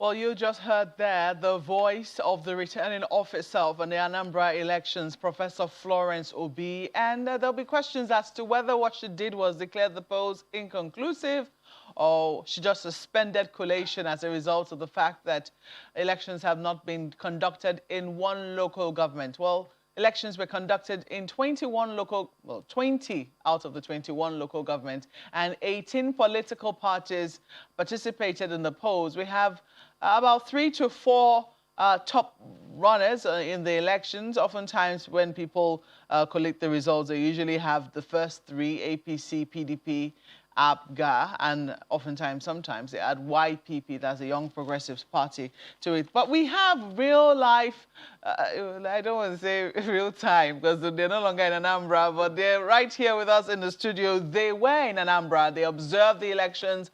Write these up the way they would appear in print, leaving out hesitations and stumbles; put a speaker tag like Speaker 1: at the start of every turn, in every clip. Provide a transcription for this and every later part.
Speaker 1: Well, you just heard there the voice of the returning officer of the Anambra elections, Professor Florence Obi. And there'll be questions as to whether what she did was declare the polls inconclusive or she just suspended collation as a result of the fact that elections have not been conducted in one local government. Well, elections were conducted in 20 out of the 21 local governments, and 18 political parties participated in the polls. We have about 3 to 4 top runners in the elections. Oftentimes, when people collect the results, they usually have the first 3, APC, PDP, APGA, and oftentimes, sometimes they add YPP, that's a Young Progressives Party, to it. But we have real life, I don't want to say real time, because they're no longer in Anambra, but they're right here with us in the studio. They were in Anambra. They observed the elections.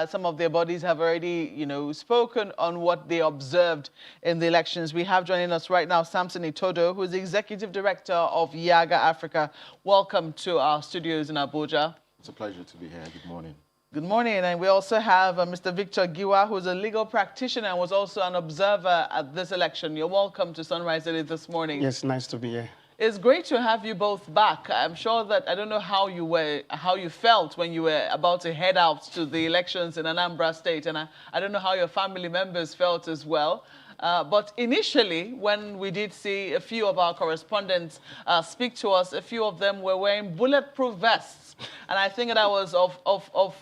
Speaker 1: Some of their bodies have already, spoken on what they observed in the elections. We have joining us right now Samson Itodo, who is the Executive Director of Yaga Africa. Welcome to our studios in Abuja.
Speaker 2: It's a pleasure to be here. Good morning.
Speaker 1: Good morning. And we also have Mr. Victor Giwa, who's a legal practitioner and was also an observer at this election. You're welcome to Sunrise Daily this morning.
Speaker 3: Yes, nice to be here.
Speaker 1: It's great to have you both back. I'm sure that, I don't know how you felt when you were about to head out to the elections in Anambra State, and I don't know how your family members felt as well. But initially, when we did see a few of our correspondents speak to us, a few of them were wearing bulletproof vests. And I think that was of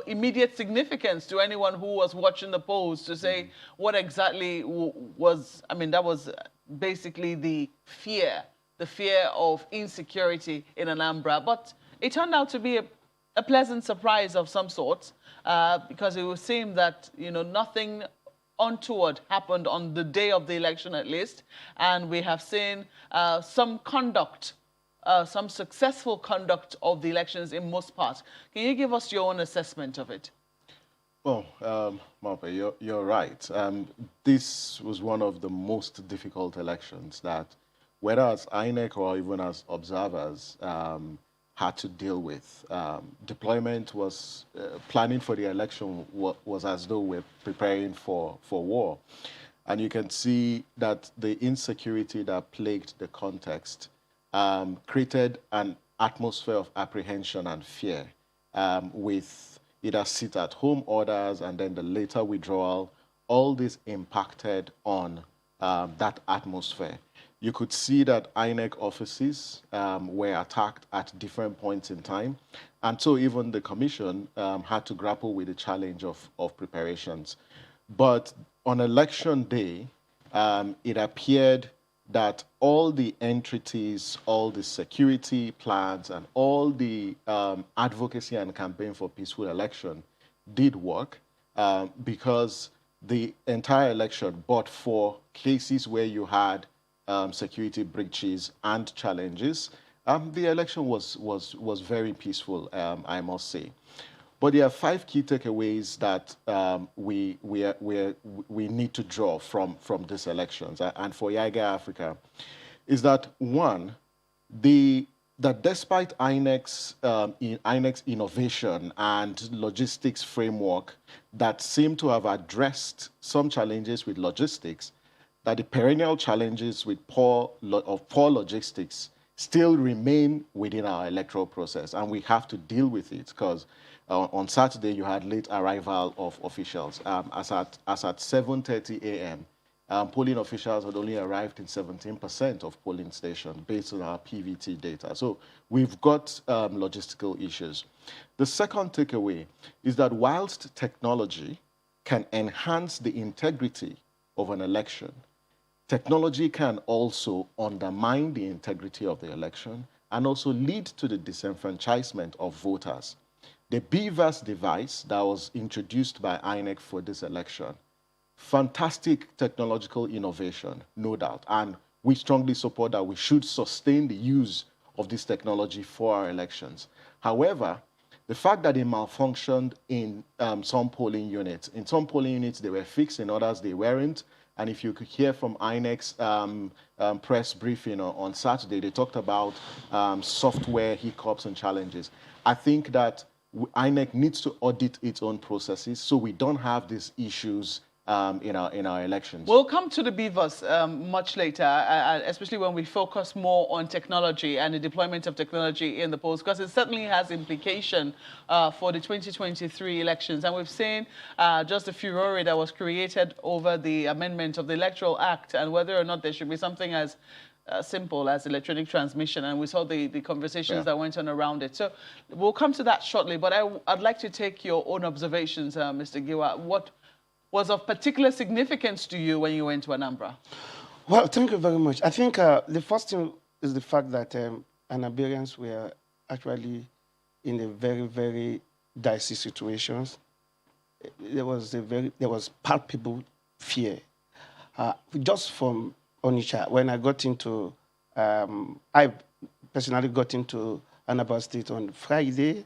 Speaker 1: immediate significance to anyone who was watching the polls to say what exactly was, that was basically the fear of insecurity in Anambra. But it turned out to be a pleasant surprise of some sort, because it would seem that, nothing untoward happened on the day of the election at least. And we have seen some successful conduct of the elections in most parts. Can you give us your own assessment of it?
Speaker 2: Well, Marpe, you're right. This was one of the most difficult elections that, whether as INEC or even as observers, had to deal with. Deployment was, planning for the election was as though we're preparing for war. And you can see that the insecurity that plagued the context created an atmosphere of apprehension and fear, with either sit-at-home orders and then the later withdrawal. All this impacted on that atmosphere. You could see that INEC offices were attacked at different points in time. And so even the commission had to grapple with the challenge of preparations. But on election day, it appeared that all the entities, all the security plans, and all the advocacy and campaign for peaceful election did work, because the entire election, but for cases where you had security breaches and challenges, the election was very peaceful, I must say. But there are 5 key takeaways that we need to draw from these elections. And for Yaga Africa, is that one, that despite INEC's innovation and logistics framework that seem to have addressed some challenges with logistics, that the perennial challenges with poor logistics still remain within our electoral process, and we have to deal with it, because on Saturday you had late arrival of officials. As at 7:30 a.m., polling officials had only arrived in 17% of polling stations based on our PVT data. So we've got logistical issues. The second takeaway is that whilst technology can enhance the integrity of an election, technology can also undermine the integrity of the election and also lead to the disenfranchisement of voters. The BVAS device that was introduced by INEC for this election, fantastic technological innovation, no doubt, and we strongly support that we should sustain the use of this technology for our elections. However, the fact that it malfunctioned in some polling units, they were fixed, in others they weren't. And if you could hear from INEC's press briefing on Saturday, they talked about software hiccups and challenges. I think that INEC needs to audit its own processes so we don't have these issues in our elections.
Speaker 1: We'll come to the beavers much later, especially when we focus more on technology and the deployment of technology in the polls, because it certainly has implication for the 2023 elections. And we've seen just the furore that was created over the amendment of the Electoral Act and whether or not there should be something as simple as electronic transmission, and we saw the conversations that went on around it. So we'll come to that shortly, but I'd like to take your own observations, Mr. Giwa. What was of particular significance to you when you went to Anambra?
Speaker 3: Well, thank you very much. I think the first thing is the fact that Anambarians were actually in a very, very dicey situations. There was palpable fear. Just from Onitsha, when I got into, I personally got into Anambra State on Friday.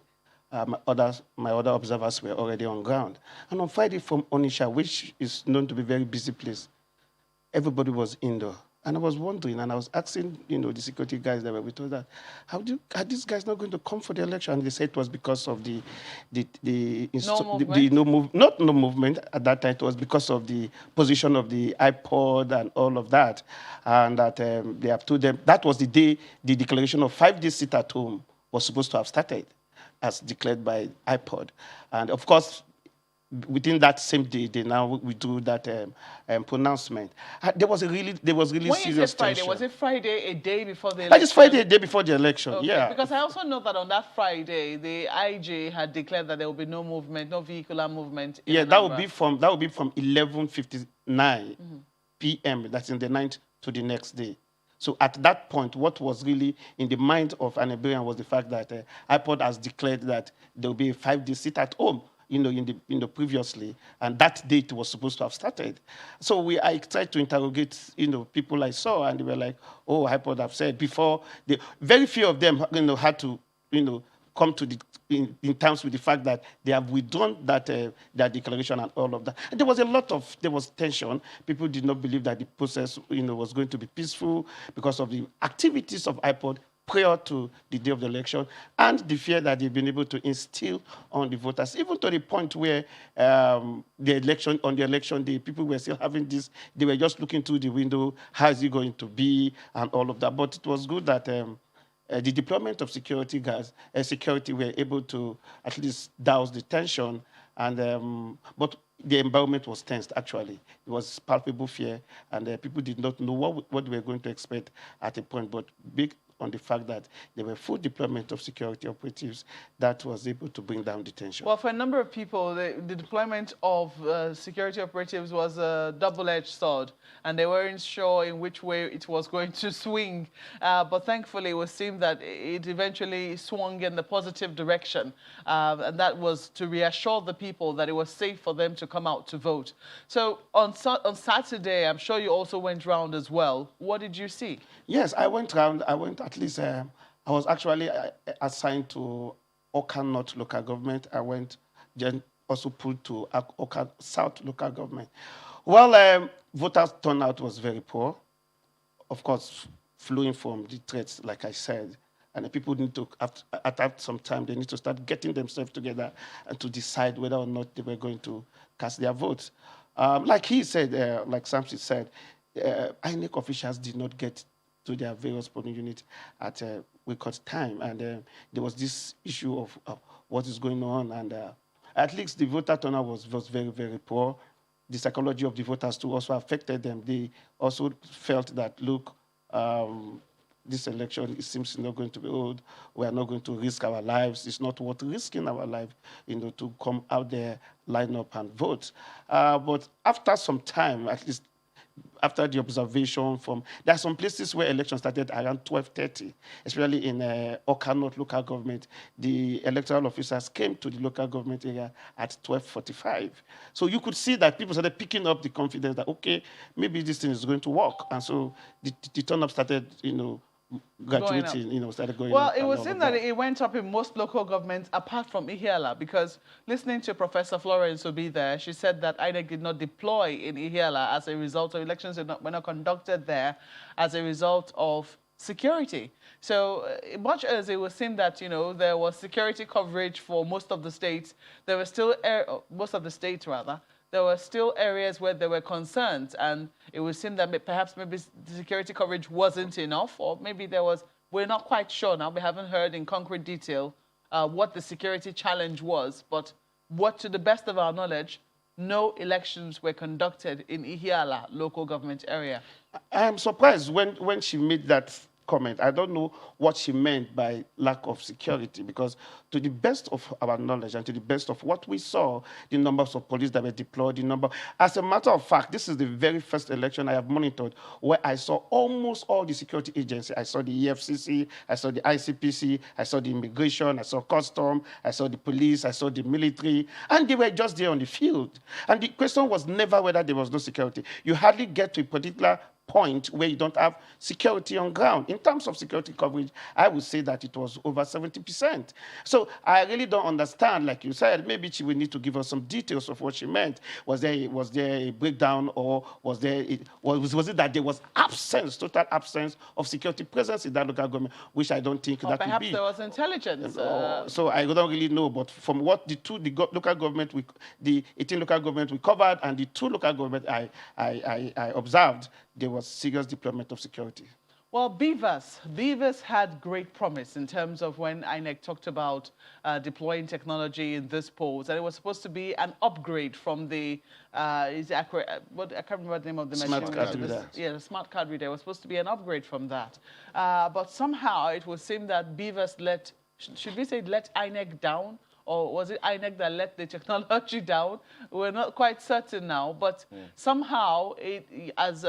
Speaker 3: My other observers were already on ground. And on Friday from Onitsha, which is known to be a very busy place, everybody was indoor. And I was wondering, and I was asking, the security guys that were with us, that, are these guys not going to come for the election? And they said it was because of not no movement at that time. It was because of the position of the iPod and all of that. And that they have told them, that was the day the declaration of 5 days sit at home was supposed to have started, as declared by iPod. And of course, within that same day, we do that pronouncement. There was really
Speaker 1: when
Speaker 3: serious
Speaker 1: you said Friday,
Speaker 3: tension.
Speaker 1: Was it Friday a day before the election?
Speaker 3: That is Friday a day before the election.
Speaker 1: Okay.
Speaker 3: Yeah.
Speaker 1: Because I also know that on that Friday, the IJ had declared that there will be no movement, no vehicular movement. In Anambra.
Speaker 3: that would be from 11:59 p.m. That's in the night to the next day. So at that point, what was really in the mind of Anambra was the fact that iPod has declared that there will be a 5-day sit at home, in the previously, and that date was supposed to have started. So I tried to interrogate, people I saw, and they were like, "Oh, iPod have said before." Very few of them, had to, come to in terms with the fact that they have withdrawn that declaration and all of that. And there was tension. People did not believe that the process, was going to be peaceful because of the activities of iPod prior to the day of the election, and the fear that they've been able to instill on the voters, even to the point where on the election day, people were still having this, they were just looking through the window, how is it going to be, and all of that. But it was good that the deployment of security guards, security were able to at least douse the tension, and but the environment was tensed, actually. It was palpable fear, and people did not know what they were going to expect at a point, but big on the fact that there were full deployment of security operatives that was able to bring down the tension.
Speaker 1: Well, for a number of people, the deployment of security operatives was a double-edged sword, and they weren't sure in which way it was going to swing. But thankfully, it was seen that it eventually swung in the positive direction, and that was to reassure the people that it was safe for them to come out to vote. So on Saturday, I'm sure you also went round as well. What did you see?
Speaker 3: Yes, I went round. At least I was actually assigned to Oka North local government. I went then also pulled to Oka South local government. Well, voters' turnout was very poor. Of course, flowing from the threats, like I said, and the people need to, at some time, they need to start getting themselves together and to decide whether or not they were going to cast their votes. Like he said, like Samson said, INEC officials did not get to their various polling units at record time. And there was this issue of what is going on. And at least the voter turnout was very, very poor. The psychology of the voters too also affected them. They also felt that, look, this election, it seems not going to be old. We are not going to risk our lives. It's not worth risking our life, to come out there, line up and vote. But after some time, at least after the observation there are some places where elections started around 12:30, especially in Oka North local government. The electoral officers came to the local government area at 12:45. So you could see that people started picking up the confidence that, okay, maybe this thing is going to work. And so the turn-up started, graduating, started going
Speaker 1: well,
Speaker 3: up.
Speaker 1: Well, it was seen that it went up in most local governments apart from Ihiala, because listening to Professor Florence Obi there, she said that INEC did not deploy in Ihiala as a result of elections were not conducted there as a result of security. So much as it was seen that, there was security coverage for most of the states, there were still, most of the states rather, there were still areas where there were concerns, and it would seem that perhaps maybe the security coverage wasn't enough, or maybe there was, we're not quite sure now, we haven't heard in concrete detail what the security challenge was, but what, to the best of our knowledge, no elections were conducted in Ihiala local government area.
Speaker 3: I am surprised when she made that comment. I don't know what she meant by lack of security, because to the best of our knowledge and to the best of what we saw, the numbers of police that were deployed, the number. As a matter of fact, this is the very first election I have monitored where I saw almost all the security agencies. I saw the EFCC, I saw the ICPC, I saw the immigration, I saw custom, I saw the police, I saw the military, and they were just there on the field. And the question was never whether there was no security. You hardly get to a particular point where you don't have security on ground. In terms of security coverage, I would say that it was over 70%. So I really don't understand, like you said, maybe she will need to give us some details of what she meant. Was there a breakdown, or was it that there was absence, total absence of security presence in that local government, which I don't think that would be.
Speaker 1: Perhaps there was intelligence.
Speaker 3: So I don't really know, but from what the 18 local government we covered and the 2 local government I observed, there was serious deployment of security.
Speaker 1: Well, Beavers had great promise in terms of when INEC talked about deploying technology in this polls, and it was supposed to be an upgrade from the, is it accurate, I can't remember the name of the machine.
Speaker 3: Smart card reader.
Speaker 1: Yeah, the smart card reader. It was supposed to be an upgrade from that. But somehow it would seem that Beavers let, should we say let INEC down? Or was it INEC that let the technology down? We're not quite certain now, but somehow, as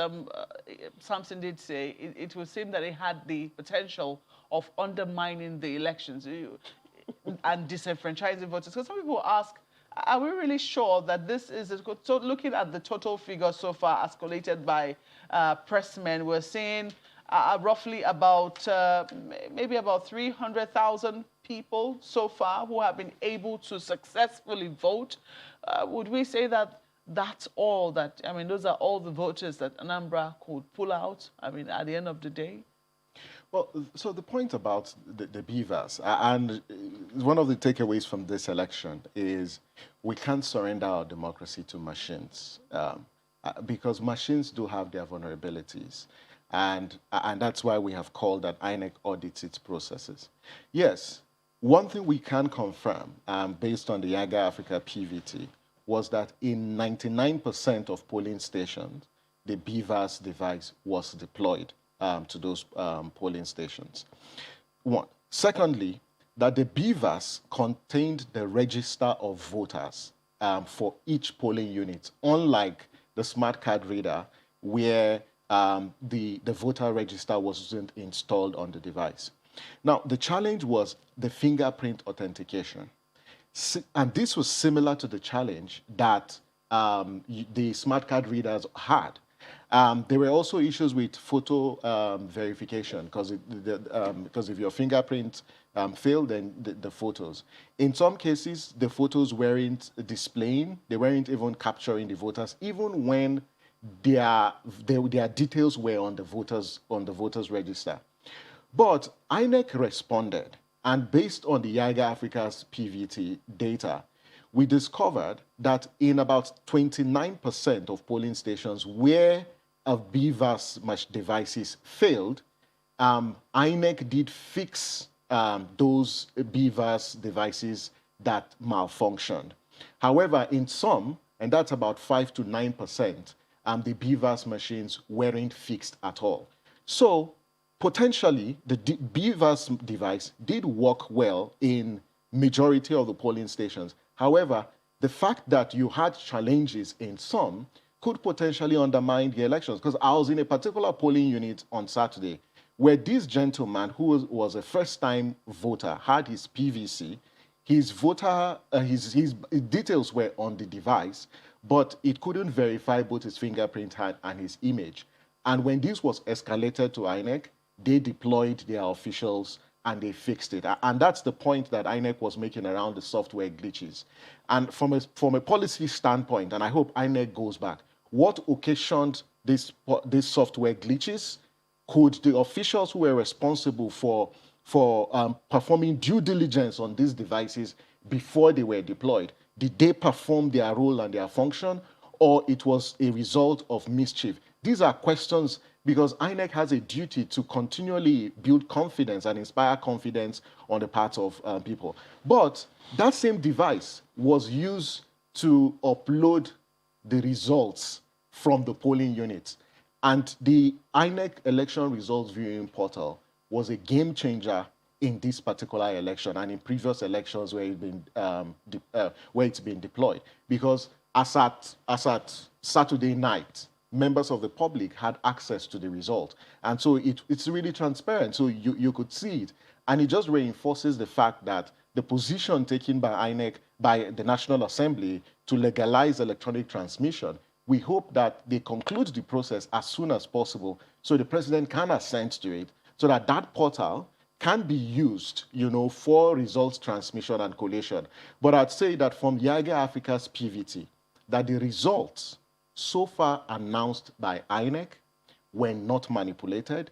Speaker 1: Samson did say, it would seem that it had the potential of undermining the elections and disenfranchising voters. Because some people ask, are we really sure that this is, so looking at the total figure so far as collated by pressmen, we're seeing roughly about, maybe about 300,000 people so far who have been able to successfully vote. Would we say that that's all that, I mean, those are all the voters that Anambra could pull out, I mean, at the end of the day?
Speaker 2: Well, so the point about the Beavers, and one of the takeaways from this election is we can't surrender our democracy to machines, because machines do have their vulnerabilities. And that's why we have called that INEC audits its processes. Yes, one thing we can confirm, based on the Yaga Africa PVT, was that in 99% of polling stations, the Beavers device was deployed to those polling stations. One. Secondly, that the Beavers contained the register of voters for each polling unit, unlike the smart card reader, where the voter register wasn't installed on the device. Now, the challenge was the fingerprint authentication. And this was similar to the challenge that the smart card readers had. There were also issues with photo verification, because if your fingerprint failed, then the photos. In some cases, the photos weren't displaying, they weren't even capturing the voters, even when their details were on the voters register. But INEC responded, and based on the Yaga Africa's PVT data, we discovered that in about 29% of polling stations where Beavers devices failed, INEC did fix those Beavers devices that malfunctioned. However, in some, and that's about 5 to 9%, the Beavers machines weren't fixed at all. So potentially, the Beavers device did work well in majority of the polling stations. However, the fact that you had challenges in some could potentially undermine the elections. Because I was in a particular polling unit on Saturday where this gentleman, who was a first-time voter, had his PVC, his details were on the device, but it couldn't verify both his fingerprint and his image. And when this was escalated to INEC, they deployed their officials and they fixed it. And that's the point that INEC was making around the software glitches. And from a policy standpoint, and I hope INEC goes back, what occasioned these software glitches? Could the officials who were responsible for performing due diligence on these devices before they were deployed, did they perform their role and their function? or it was a result of mischief? These are questions because INEC has a duty to continually build confidence and inspire confidence on the part of people. But that same device was used to upload the results from the polling units. And the INEC election results viewing portal was a game changer in this particular election and in previous elections where it's been deployed. Because as at Saturday night, members of the public had access to the result. And so it's really transparent. So you could see it. And it just reinforces the fact that the position taken by INEC, by the National Assembly to legalize electronic transmission, we hope that they conclude the process as soon as possible so the president can assent to it, so that that portal can be used, for results transmission and collation. But I'd say that from Yaga Africa's PVT, that the results so far announced by INEC were not manipulated.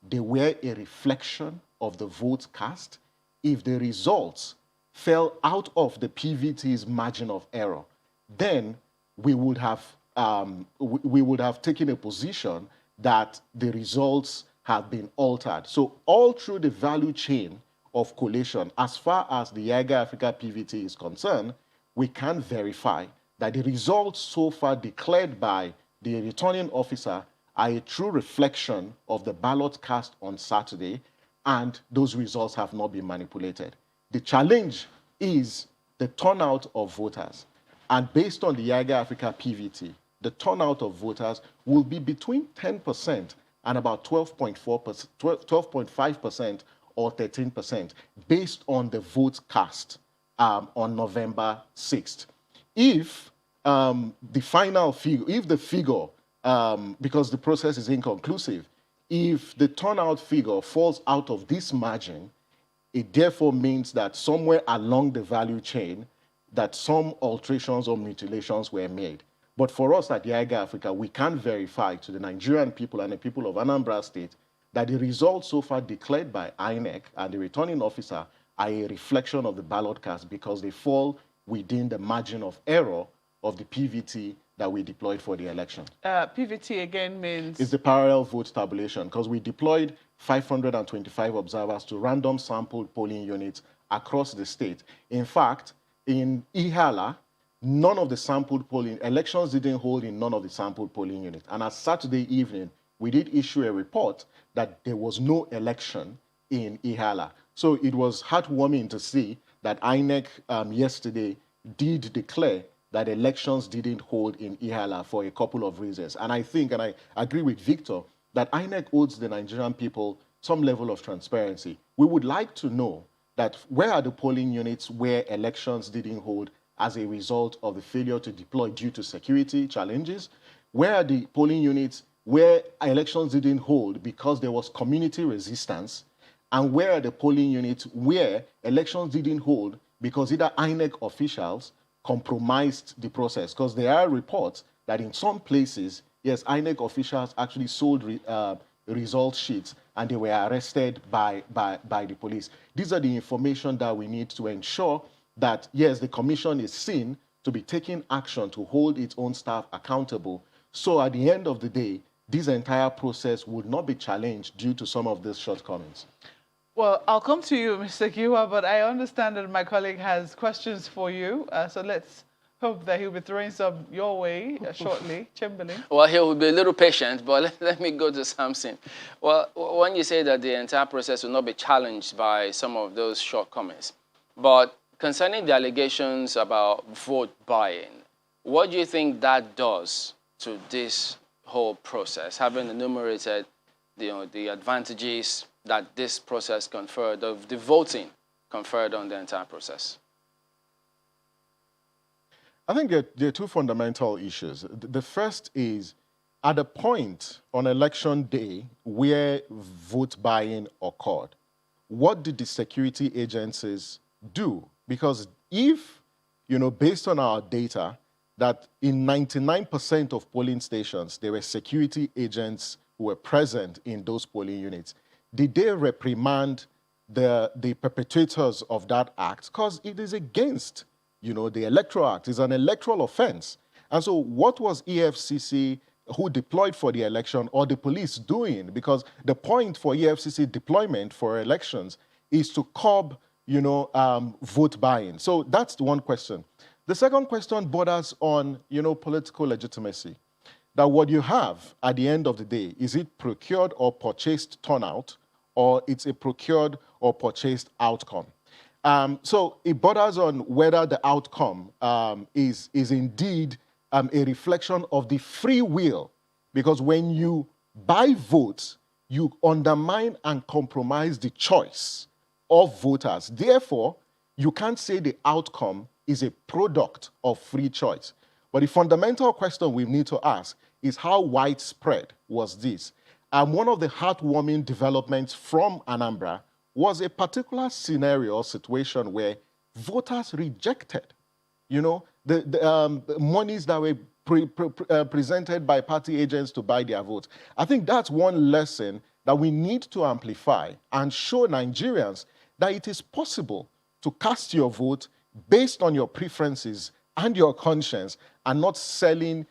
Speaker 2: They were a reflection of the votes cast. If the results fell out of the PVT's margin of error, then we would have taken a position that the results have been altered. So all through the value chain of collation, as far as the Yaga Africa PVT is concerned, we can verify that the results so far declared by the returning officer are a true reflection of the ballot cast on Saturday, and those results have not been manipulated. The challenge is the turnout of voters. And based on the Yaga Africa PVT, the turnout of voters will be between 10% and about 12.5% or 13%, based on the votes cast on November 6th. If the final figure, because the process is inconclusive, if the turnout figure falls out of this margin, it therefore means that somewhere along the value chain, that some alterations or mutilations were made. But for us at Yaga Africa, we can verify to the Nigerian people and the people of Anambra State that the results so far declared by INEC and the returning officer are a reflection of the ballot cast because they fall within the margin of error of the PVT that we deployed for the election.
Speaker 1: PVT again means? It's
Speaker 2: the parallel vote tabulation, because we deployed 525 observers to random sampled polling units across the state. In fact, in Ihala, none of the sampled polling, elections didn't hold in none of the sampled polling units. And as Saturday evening, we did issue a report that there was no election in Ihala. So it was heartwarming to see that INEC yesterday did declare that elections didn't hold in Ihala for a couple of reasons. And I think, and I agree with Victor, that INEC owes the Nigerian people some level of transparency. We would like to know that where are the polling units where elections didn't hold as a result of the failure to deploy due to security challenges? Where are the polling units where elections didn't hold because there was community resistance? And where are the polling units where elections didn't hold because either INEC officials compromised the process? Because there are reports that in some places, yes, INEC officials actually sold result sheets and they were arrested by the police. These are the information that we need to ensure that, yes, the commission is seen to be taking action to hold its own staff accountable. So at the end of the day, this entire process would not be challenged due to some of these shortcomings.
Speaker 1: Well, I'll come to you, Mr. Giwa, but I understand that my colleague has questions for you. So let's hope that he'll be throwing some your way shortly. Chamberlain.
Speaker 4: Well, he will be a little patient, but let me go to Samson. Well, when you say that the entire process will not be challenged by some of those shortcomings, but concerning the allegations about vote buying, what do you think that does to this whole process, having enumerated the advantages that this process conferred, of the voting conferred on the entire process?
Speaker 2: I think there are two fundamental issues. The first is, at a point on election day where vote buying occurred, what did the security agencies do? Because if, based on our data, that in 99% of polling stations, there were security agents who were present in those polling units, did they reprimand the perpetrators of that act? Because it is against, the Electoral Act. It's an electoral offense. And so what was EFCC, who deployed for the election, or the police doing? Because the point for EFCC deployment for elections is to curb, vote buying. So that's the one question. The second question borders on, political legitimacy. That what you have at the end of the day, is it procured or purchased turnout, or it's a procured or purchased outcome? So it borders on whether the outcome is indeed a reflection of the free will, because when you buy votes, you undermine and compromise the choice of voters. Therefore, you can't say the outcome is a product of free choice. But the fundamental question we need to ask is, how widespread was this? And one of the heartwarming developments from Anambra was a particular scenario or situation where voters rejected, the monies that were presented by party agents to buy their votes. I think that's one lesson that we need to amplify and show Nigerians that it is possible to cast your vote based on your preferences and your conscience, and not selling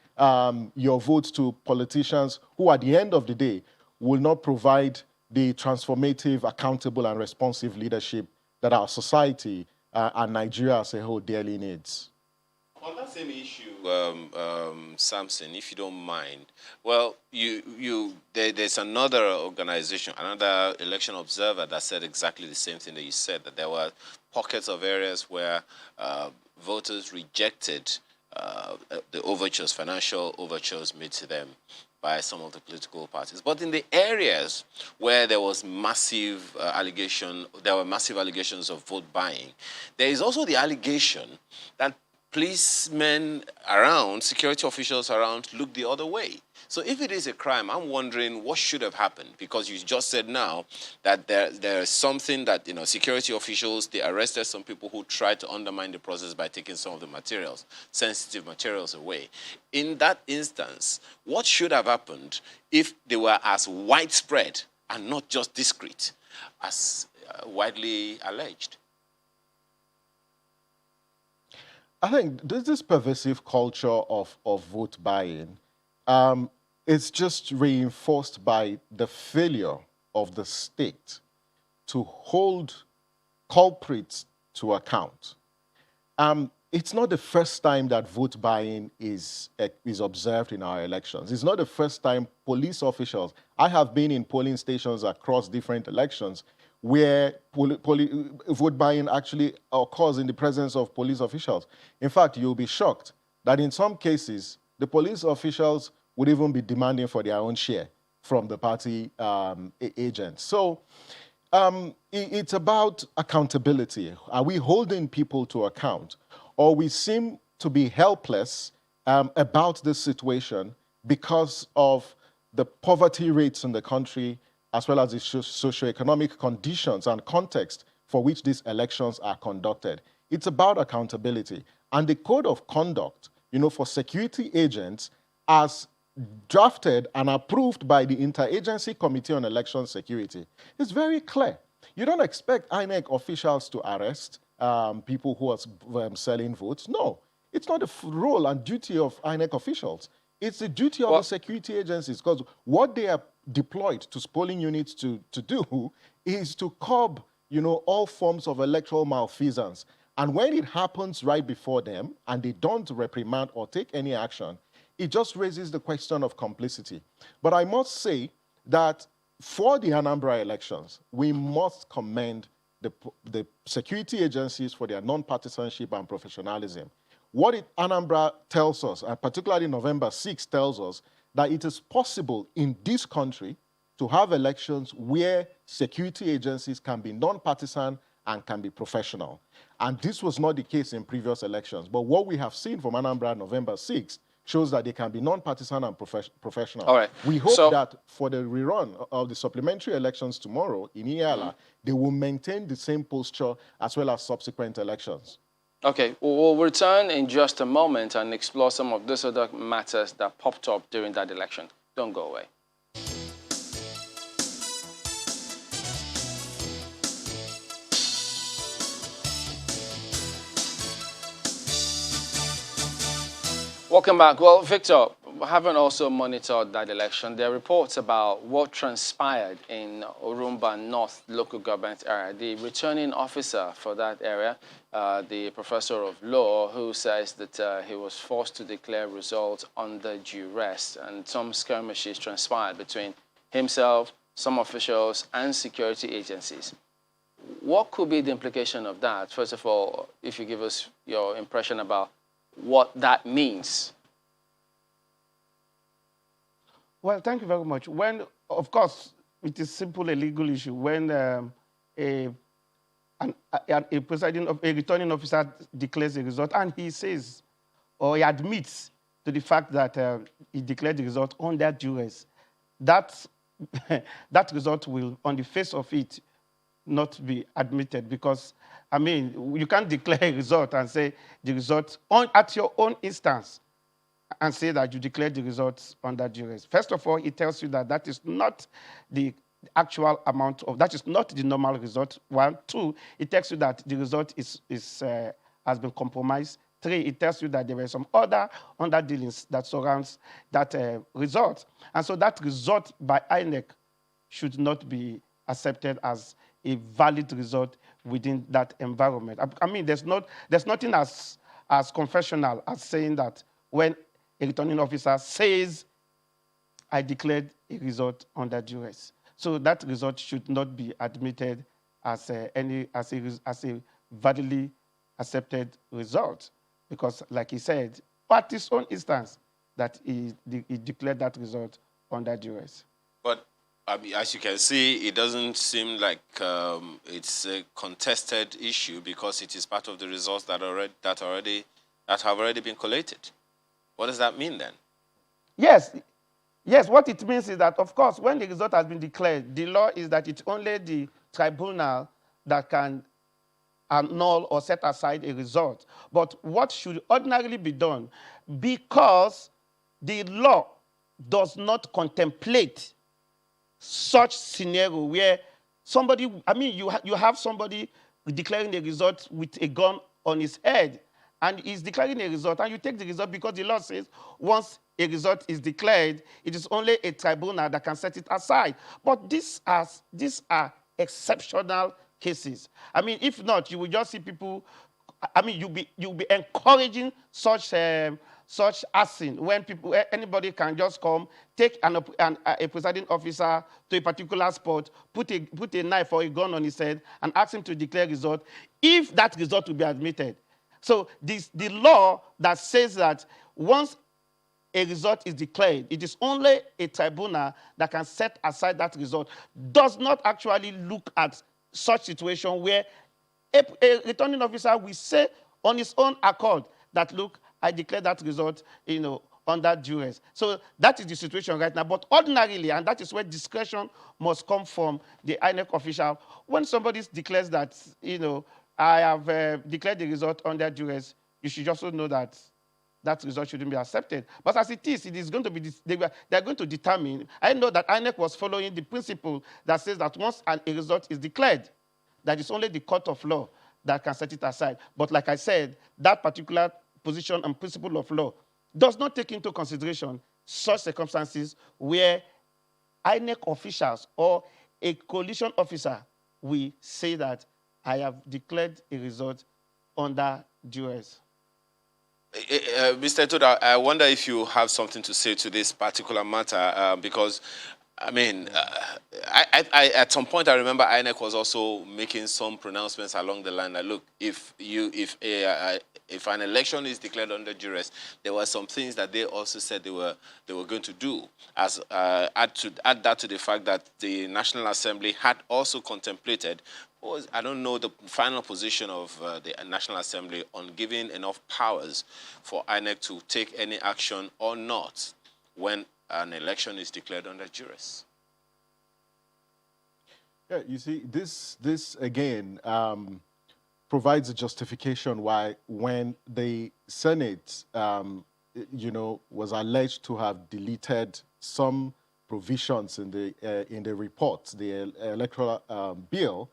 Speaker 2: your vote to politicians who, at the end of the day, will not provide the transformative, accountable, and responsive leadership that our society and Nigeria as a whole dearly needs.
Speaker 5: On that same issue, Samson, if you don't mind, well, there's another organization, another election observer that said exactly the same thing that you said, that there were pockets of areas where voters rejected the overtures, financial overtures made to them by some of the political parties. But in the areas where there was massive there were massive allegations of vote buying, there is also the allegation that policemen around, security officials around, look the other way. So if it is a crime, I'm wondering what should have happened, because you just said now that there is something that, security officials, they arrested some people who tried to undermine the process by taking some of the materials, sensitive materials away. In that instance, what should have happened if they were as widespread and not just discreet as widely alleged?
Speaker 2: I think there's this pervasive culture of vote buying. It's just reinforced by the failure of the state to hold culprits to account. It's not the first time that vote buying is observed in our elections. It's not the first time police officials, I have been in polling stations across different elections where vote buying actually occurs in the presence of police officials. In fact, you'll be shocked that in some cases, the police officials would even be demanding for their own share from the party agents. So it's about accountability. Are we holding people to account? Or we seem to be helpless about this situation because of the poverty rates in the country, as well as the socioeconomic conditions and context for which these elections are conducted. It's about accountability. And the code of conduct, for security agents, as drafted and approved by the Interagency Committee on Election Security, is very clear. You don't expect INEC officials to arrest people who are selling votes. No, it's not the role and duty of INEC officials. It's the duty of the security agencies, because what they are deployed to polling units to do is to curb, all forms of electoral malfeasance. And when it happens right before them and they don't reprimand or take any action, it just raises the question of complicity. But I must say that for the Anambra elections, we must commend the security agencies for their non-partisanship and professionalism. What Anambra tells us, and particularly November 6th tells us, that it is possible in this country to have elections where security agencies can be non-partisan and can be professional. And this was not the case in previous elections. But what we have seen from Anambra November 6th shows that they can be non-partisan and professional.
Speaker 4: All right.
Speaker 2: We hope that for the rerun of the supplementary elections tomorrow in Iala, they will maintain the same posture as well as subsequent elections.
Speaker 4: Okay, we'll return in just a moment and explore some of these other matters that popped up during that election. Don't go away. Welcome back. Well, Victor, having also monitored that election, there are reports about what transpired in Orumba North local government area. The returning officer for that area, the professor of law, who says that he was forced to declare results under duress, and some skirmishes transpired between himself, some officials, and security agencies. What could be the implication of that? First of all, if you give us your impression about what that means.
Speaker 3: Well, thank you very much. When, of course, it is simple a legal issue. When a returning officer declares a result and he says, or he admits to the fact that he declared the result under duress, that that result will, on the face of it, not be admitted, because, I mean, you can't declare a result and say the result at your own instance and say that you declared the results under duress. First of all, it tells you that that is not the actual amount of, that is not the normal result. One. Two, it tells you that the result has been compromised. Three, it tells you that there were some other underdealings that surrounds that result. And so that result by INEC should not be accepted as a valid result within that environment. I mean, there's nothing as confessional as saying that when a returning officer says, I declared a result under duress. So that result should not be admitted as a validly accepted result, because, like he said, at his own instance, that he declared that result under duress.
Speaker 5: But I mean, as you can see, it doesn't seem like it's a contested issue, because it is part of the results that have already been collated. What does that mean then?
Speaker 3: Yes, what it means is that, of course, when the result has been declared, the law is that it's only the tribunal that can annul or set aside a result. But what should ordinarily be done, because the law does not contemplate such scenario where somebody, I mean, you have somebody declaring a result with a gun on his head, and he's declaring a result, and you take the result because the law says once a result is declared, it is only a tribunal that can set it aside. But these are exceptional cases. I mean, if not, you will just see people, I mean, you'll be encouraging such arson when anybody can just come, take a presiding officer to a particular spot, put a knife or a gun on his head, and ask him to declare result, if that result will be admitted. So the law that says that once a result is declared, it is only a tribunal that can set aside that result, does not actually look at such situation where a returning officer will say on his own accord that, look, I declare that result, under duress. So that is the situation right now. But ordinarily, and that is where discretion must come from the INEC official, when somebody declares that, I have declared the result under duress, you should also know that that result shouldn't be accepted. But as it is going to be, they're going to determine. I know that INEC was following the principle that says that once a result is declared, that it's only the court of law that can set it aside. But like I said, that particular position and principle of law does not take into consideration such circumstances where INEC officials or a coalition officer will say that I have declared a result under duress.
Speaker 5: Mr. Toda, I wonder if you have something to say to this particular matter, because, I mean, I at some point I remember INEC was also making some pronouncements along the line that, look, if an election is declared under duress, there were some things that they also said they were going to do. As add that to the fact that the National Assembly had also contemplated, I don't know the final position of the National Assembly on giving enough powers for INEC to take any action or not when an election is declared under duress.
Speaker 2: Yeah, you see, this again provides a justification why, when the Senate, was alleged to have deleted some provisions in the report, the electoral bill,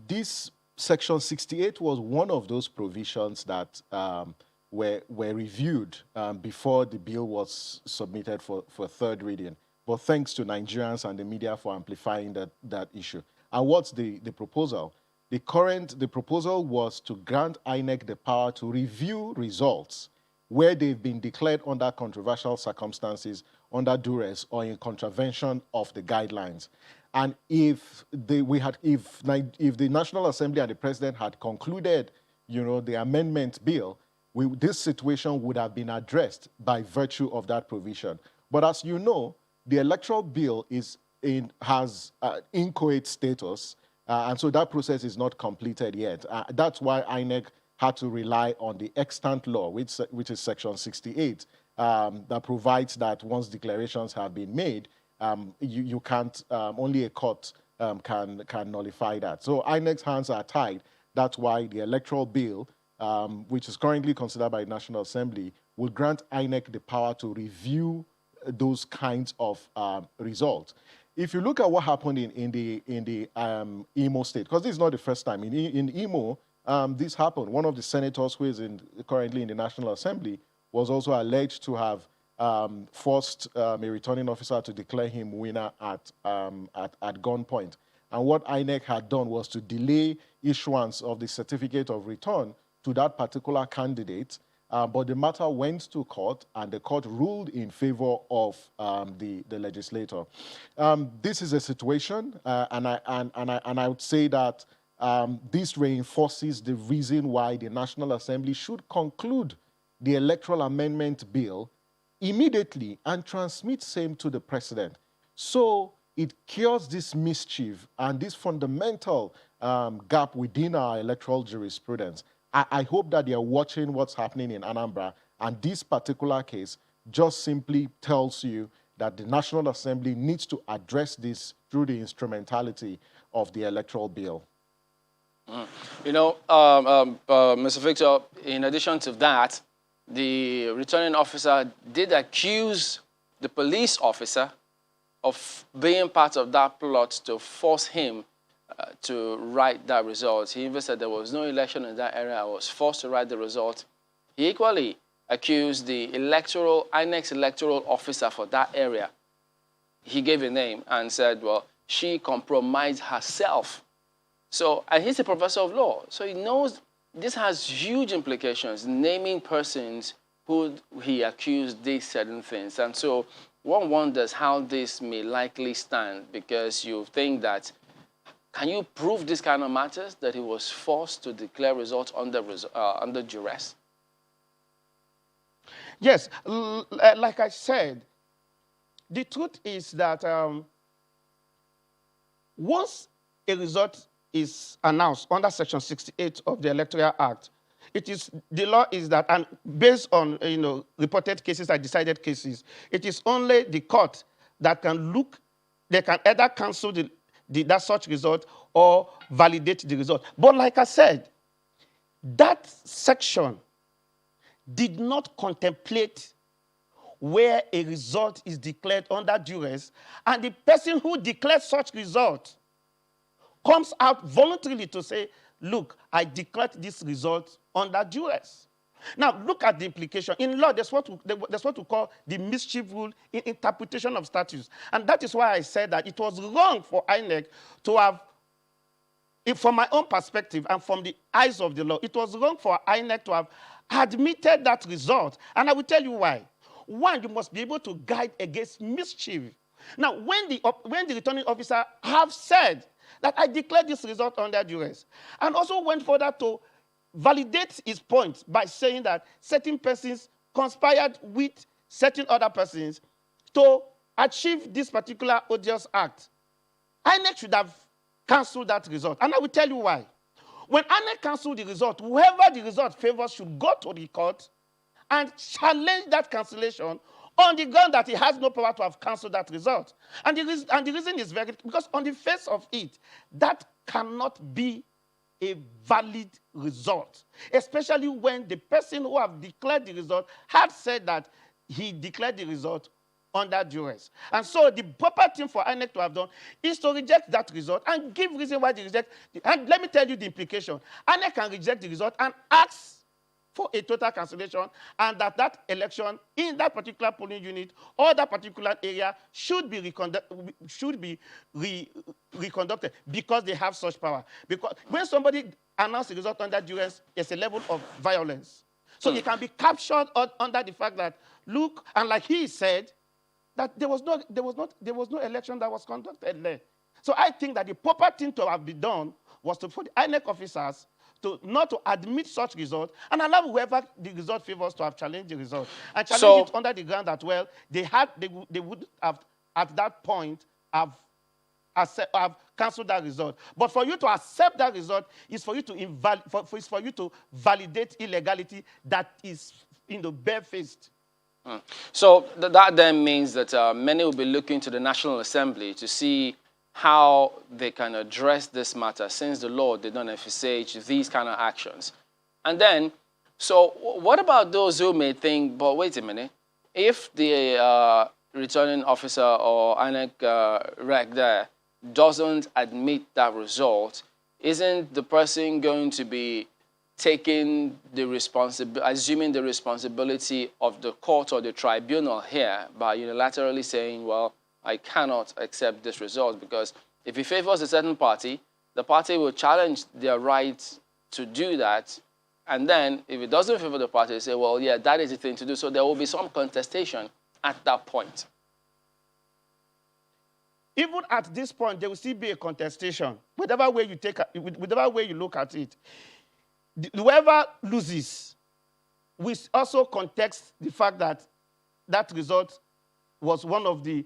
Speaker 2: this Section 68 was one of those provisions that were reviewed before the bill was submitted for third reading. But thanks to Nigerians and the media for amplifying that issue. And what's the proposal? The proposal was to grant INEC the power to review results where they've been declared under controversial circumstances, under duress, or in contravention of the guidelines. And if the National Assembly and the President had concluded, the amendment bill, this situation would have been addressed by virtue of that provision. But as you know, the electoral bill has inchoate status, and so that process is not completed yet. That's why INEC had to rely on the extant law, which is Section 68, that provides that once declarations have been made, you can't, only a court can nullify that. So INEC's hands are tied. That's why the electoral bill, which is currently considered by the National Assembly, will grant INEC the power to review those kinds of results. If you look at what happened in the Imo state, because this is not the first time. In Imo, this happened. One of the senators who is currently in the National Assembly was also alleged to have forced a returning officer to declare him winner at gunpoint. And what INEC had done was to delay issuance of the certificate of return to that particular candidate, but the matter went to court, and the court ruled in favor of the legislator. This is a situation, and I would say that this reinforces the reason why the National Assembly should conclude the electoral amendment bill immediately and transmit same to the president. So it cures this mischief and this fundamental gap within our electoral jurisprudence. I hope that they are watching what's happening in Anambra, and this particular case just simply tells you that the National Assembly needs to address this through the instrumentality of the electoral bill.
Speaker 4: Mr. Victor, in addition to that, the returning officer did accuse the police officer of being part of that plot to force him to write that result. He even said there was no election in that area. I was forced to write the result. He equally accused the INEC's electoral officer for that area. He gave a name and said, well, she compromised herself. So, and he's a professor of law, so he knows this has huge implications, naming persons who he accused these certain things. And so one wonders how this may likely stand, because you think that, can you prove this kind of matters, that he was forced to declare results under duress?
Speaker 3: Yes, like I said, the truth is that once a result is announced under Section 68 of the Electoral Act, the law is that, and based on reported cases and decided cases, it is only the court that can look. They can either cancel that such result or validate the result. But like I said, that section did not contemplate where a result is declared under duress, and the person who declared such result comes out voluntarily to say, look, I declared this result under duress. Now, look at the implication. In law, there's what we call the mischief rule in interpretation of statutes. And that is why I said that it was wrong for INEC to have, from my own perspective and from the eyes of the law, it was wrong for INEC to have admitted that result. And I will tell you why. One, you must be able to guide against mischief. Now, when the returning officer have said that I declared this result under duress, and also went further to validate his point by saying that certain persons conspired with certain other persons to achieve this particular odious act, INEC should have cancelled that result. And I will tell you why. When INEC cancelled the result, whoever the result favors should go to the court and challenge that cancellation on the ground that he has no power to have cancelled that result. And the reason is because on the face of it, that cannot be a valid result, especially when the person who have declared the result had said that he declared the result under duress. And so the proper thing for INEC to have done is to reject that result and give reason why they reject. And let me tell you the implication. INEC can reject the result and ask for a total cancellation, and that election in that particular polling unit or that particular area should be reconducted because they have such power. Because when somebody announces a result under duress, there's a level of violence. So it can be captured under the fact that, look, and like he said, that there was no election that was conducted there. So I think that the proper thing to have been done was for the INEC officers not to admit such result and allow whoever the result favors to have challenged the result and challenge it under the ground that, well, they would have at that point have cancelled that result. But for you to accept that result is for you to validate illegality that is barefaced.
Speaker 4: So that then means that many will be looking to the National Assembly to see how they can address this matter, since the law did not envisage these kind of actions. And then, so what about those who may think, but wait a minute, if the returning officer or INEC rec there doesn't admit that result, isn't the person going to be taking the assuming the responsibility of the court or the tribunal here by unilaterally saying, well, I cannot accept this result? Because if it favors a certain party, the party will challenge their right to do that. And then if it doesn't favor the party, they say, well, yeah, that is the thing to do. So there will be some contestation at that point.
Speaker 3: Even at this point, there will still be a contestation. Whatever way you look at it, whoever loses will also contest the fact that that result was one of the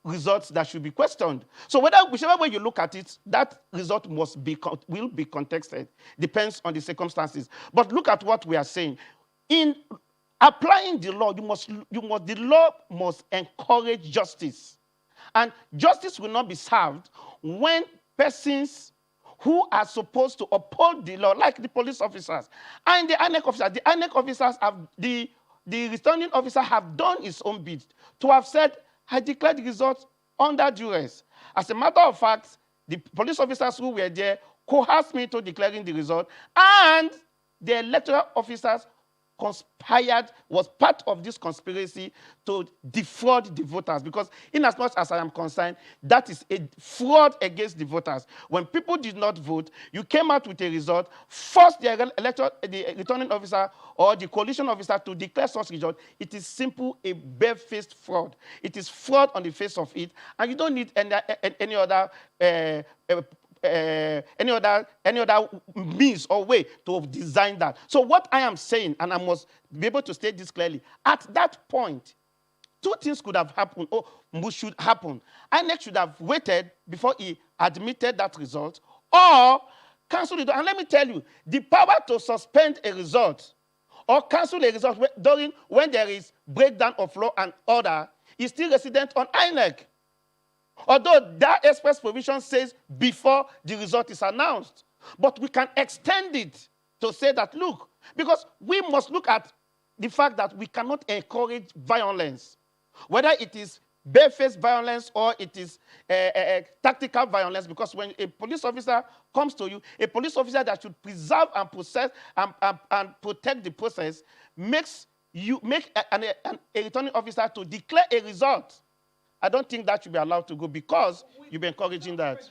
Speaker 3: results that should be questioned. So whichever way you look at it, that result will be contested. Depends on the circumstances. But look at what we are saying. In applying the law, the law must encourage justice. And justice will not be served when persons who are supposed to uphold the law, like the police officers and the INEC officers, the returning officer have done his own bit to have said, I declared the results under duress. As a matter of fact, the police officers who were there coerced me to declaring the result, and the electoral officers was part of this conspiracy to defraud the voters, because in as much as I am concerned, that is a fraud against the voters. When people did not vote, you came out with a result, forced the returning officer or the coalition officer to declare such result. It is simple, a barefaced fraud. It is fraud on the face of it, and you don't need any other means or way to design that. So what I am saying, and I must be able to state this clearly, at that point, two things could have happened or should happen. INEC should have waited before he admitted that result or cancelled it. And let me tell you, the power to suspend a result or cancel a result when there is breakdown of law and order is still resident on INEC. Although that express provision says before the result is announced. But we can extend it to say that, look, because we must look at the fact that we cannot encourage violence, whether it is barefaced violence or it is tactical violence, because when a police officer comes to you, a police officer that should preserve and process and protect the process makes a returning officer to declare a result. I don't think that should be allowed to go because you've been encouraging that.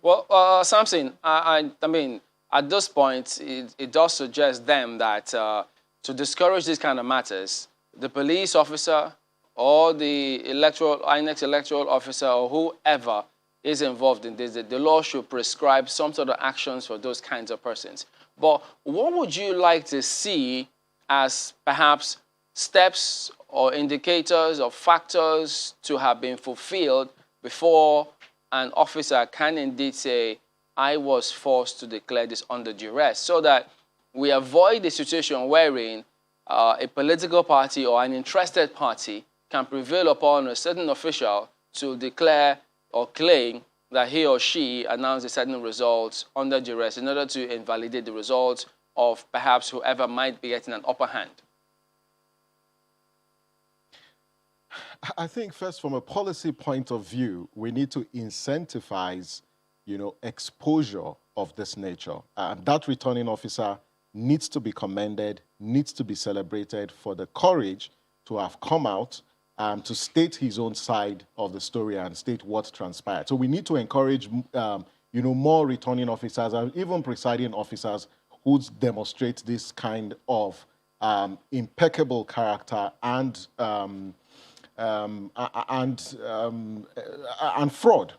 Speaker 4: Well, Samson, I mean, at this point, it does suggest them that to discourage these kind of matters, the police officer or the INEC electoral officer or whoever is involved in this, the law should prescribe some sort of actions for those kinds of persons. But what would you like to see as perhaps steps or indicators or factors to have been fulfilled before an officer can indeed say, I was forced to declare this under duress, so that we avoid the situation wherein a political party or an interested party can prevail upon a certain official to declare or claim that he or she announced a certain result under duress in order to invalidate the results of perhaps whoever might be getting an upper hand?
Speaker 2: I think first, from a policy point of view, we need to incentivize, exposure of this nature. That returning officer needs to be commended, needs to be celebrated for the courage to have come out to state his own side of the story and state what transpired. So we need to encourage, more returning officers and even presiding officers who demonstrate this kind of impeccable character and fraud.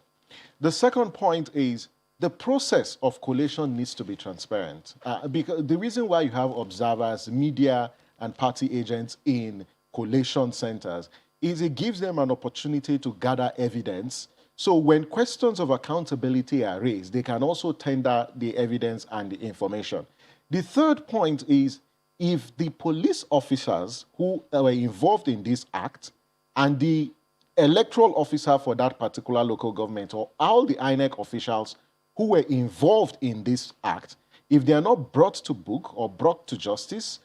Speaker 2: The second point is the process of collation needs to be transparent. Because the reason why you have observers, media, and party agents in collation centers is it gives them an opportunity to gather evidence. So when questions of accountability are raised, they can also tender the evidence and the information. The third point is if the police officers who were involved in this act and the electoral officer for that particular local government or all the INEC officials who were involved in this act, if they are not brought to book or brought to justice,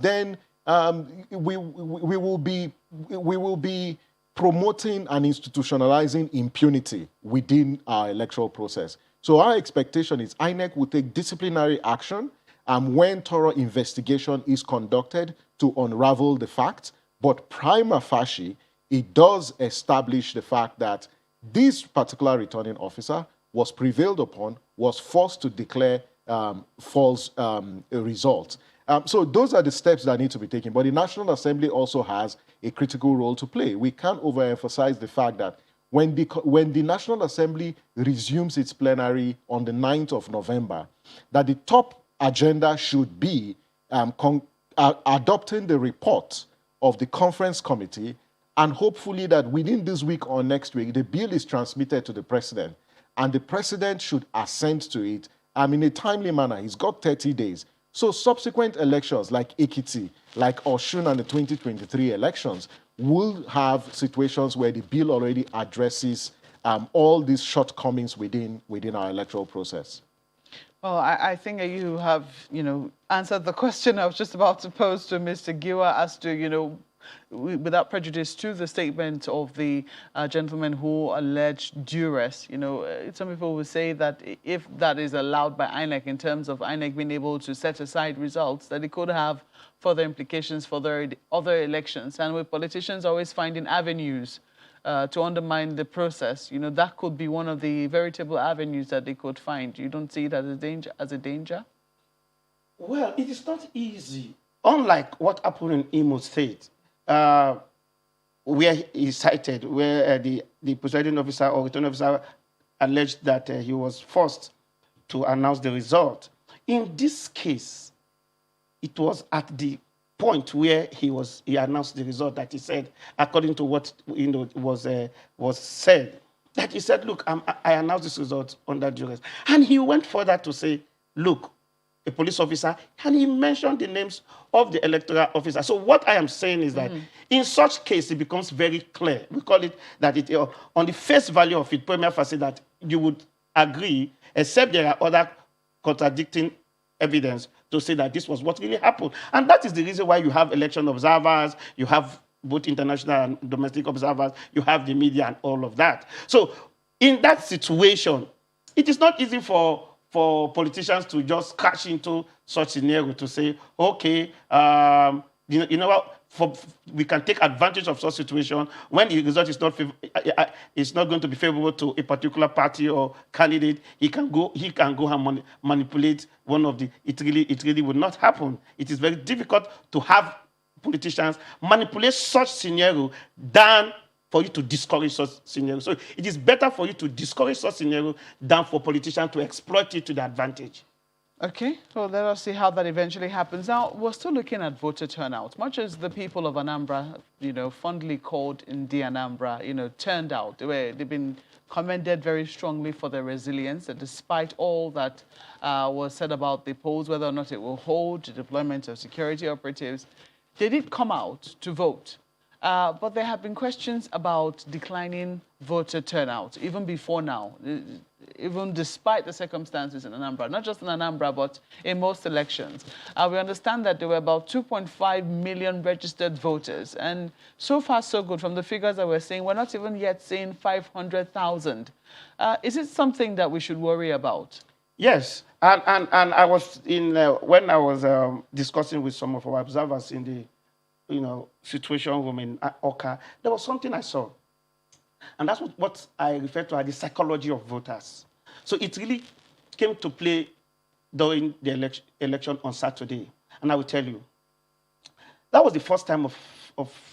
Speaker 2: then we will be promoting and institutionalizing impunity within our electoral process. So our expectation is INEC will take disciplinary action when thorough investigation is conducted to unravel the facts, but prima facie, it does establish the fact that this particular returning officer was prevailed upon, was forced to declare false results. So those are the steps that need to be taken. But the National Assembly also has a critical role to play. We can't overemphasize the fact that when the National Assembly resumes its plenary on the 9th of November, that the top agenda should be adopting the report of the conference committee, and hopefully that within this week or next week, the bill is transmitted to the president, and the president should assent to it in a timely manner. He's got 30 days. So subsequent elections like Ekiti, like Osun and the 2023 elections will have situations where the bill already addresses all these shortcomings within our electoral process.
Speaker 1: Well, I think you have, answered the question I was just about to pose to Mr. Giwa as to, without prejudice to the statement of the gentleman who alleged duress. Some people will say that if that is allowed by INEC in terms of INEC being able to set aside results, that it could have further implications for the other elections. And with politicians always finding avenues to undermine the process, that could be one of the veritable avenues that they could find. You don't see it as a danger?
Speaker 3: Well, it is not easy. Unlike what happened in Imo State, where he cited, where the presiding officer or returning officer alleged that he was forced to announce the result. In this case, it was at the point where he announced the result that he said, according to what was said, that he said, look, I announced this result under duress. And he went further to say, look, a police officer, and he mentioned the names of the electoral officer. So what I am saying is that in such case, it becomes very clear. We call it that on the face value of it, prima facie, that you would agree, except there are other contradicting evidence to say that this was what really happened. And that is the reason why you have election observers, you have both international and domestic observers, you have the media and all of that. So in that situation, it is not easy for politicians to just crash into such scenario to say, okay, you know what, we can take advantage of such situation when the result is not going to be favorable to a particular party or candidate. He can go and manipulate one of the. It really would not happen. It is very difficult to have politicians manipulate such scenario than for you to discourage such scenario. So it is better for you to discourage such scenario than for politicians to exploit it to their advantage.
Speaker 1: Okay, well, let us see how that eventually happens. Now, we're still looking at voter turnout. Much as the people of Anambra, fondly called in the Anambra, turned out, they've been commended very strongly for their resilience, that despite all that was said about the polls, whether or not it will hold, the deployment of security operatives, they did come out to vote. But there have been questions about declining voter turnout, even before now, even despite the circumstances in Anambra, not just in Anambra, but in most elections. We understand that there were about 2.5 million registered voters. And so far, so good. From the figures that we're seeing, we're not even yet seeing 500,000. Is it something that we should worry about?
Speaker 3: Yes, and I was in when I was discussing with some of our observers in the situation room in Oka, there was something I saw, and that's what I refer to as the psychology of voters. So it really came to play during the election on Saturday, and I will tell you, that was the first time of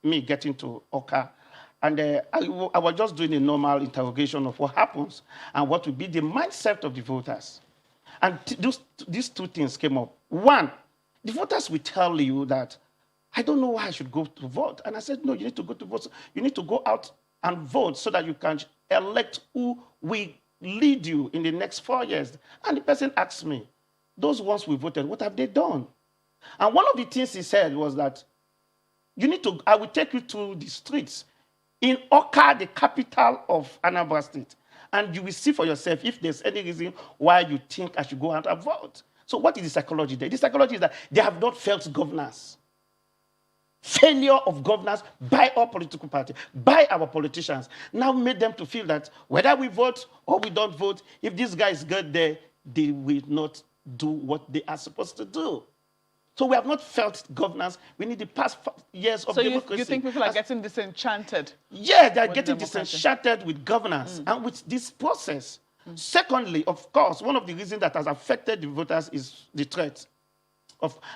Speaker 3: me getting to Oka. And I was just doing a normal interrogation of what happens and what will be the mindset of the voters. And these two things came up. One, the voters will tell you that, I don't know why I should go to vote. And I said, no, you need to go to vote. You need to go out and vote so that you can elect who will lead you in the next 4 years. And the person asked me, those ones we voted, what have they done? And one of the things he said was that, I will take you to the streets in Oka, the capital of Anambra State, and you will see for yourself if there's any reason why you think I should go out and vote. So what is the psychology there? The psychology is that they have not felt governance. Failure of governance by our political party, by our politicians, now made them to feel that whether we vote or we don't vote, if these guys get there, they will not do what they are supposed to do. So we have not felt governance. We need the past years of democracy. So
Speaker 1: you think people are getting disenchanted?
Speaker 3: Yeah, they're getting disenchanted with governance and with this process. Secondly, of course, one of the reasons that has affected the voters is the threat.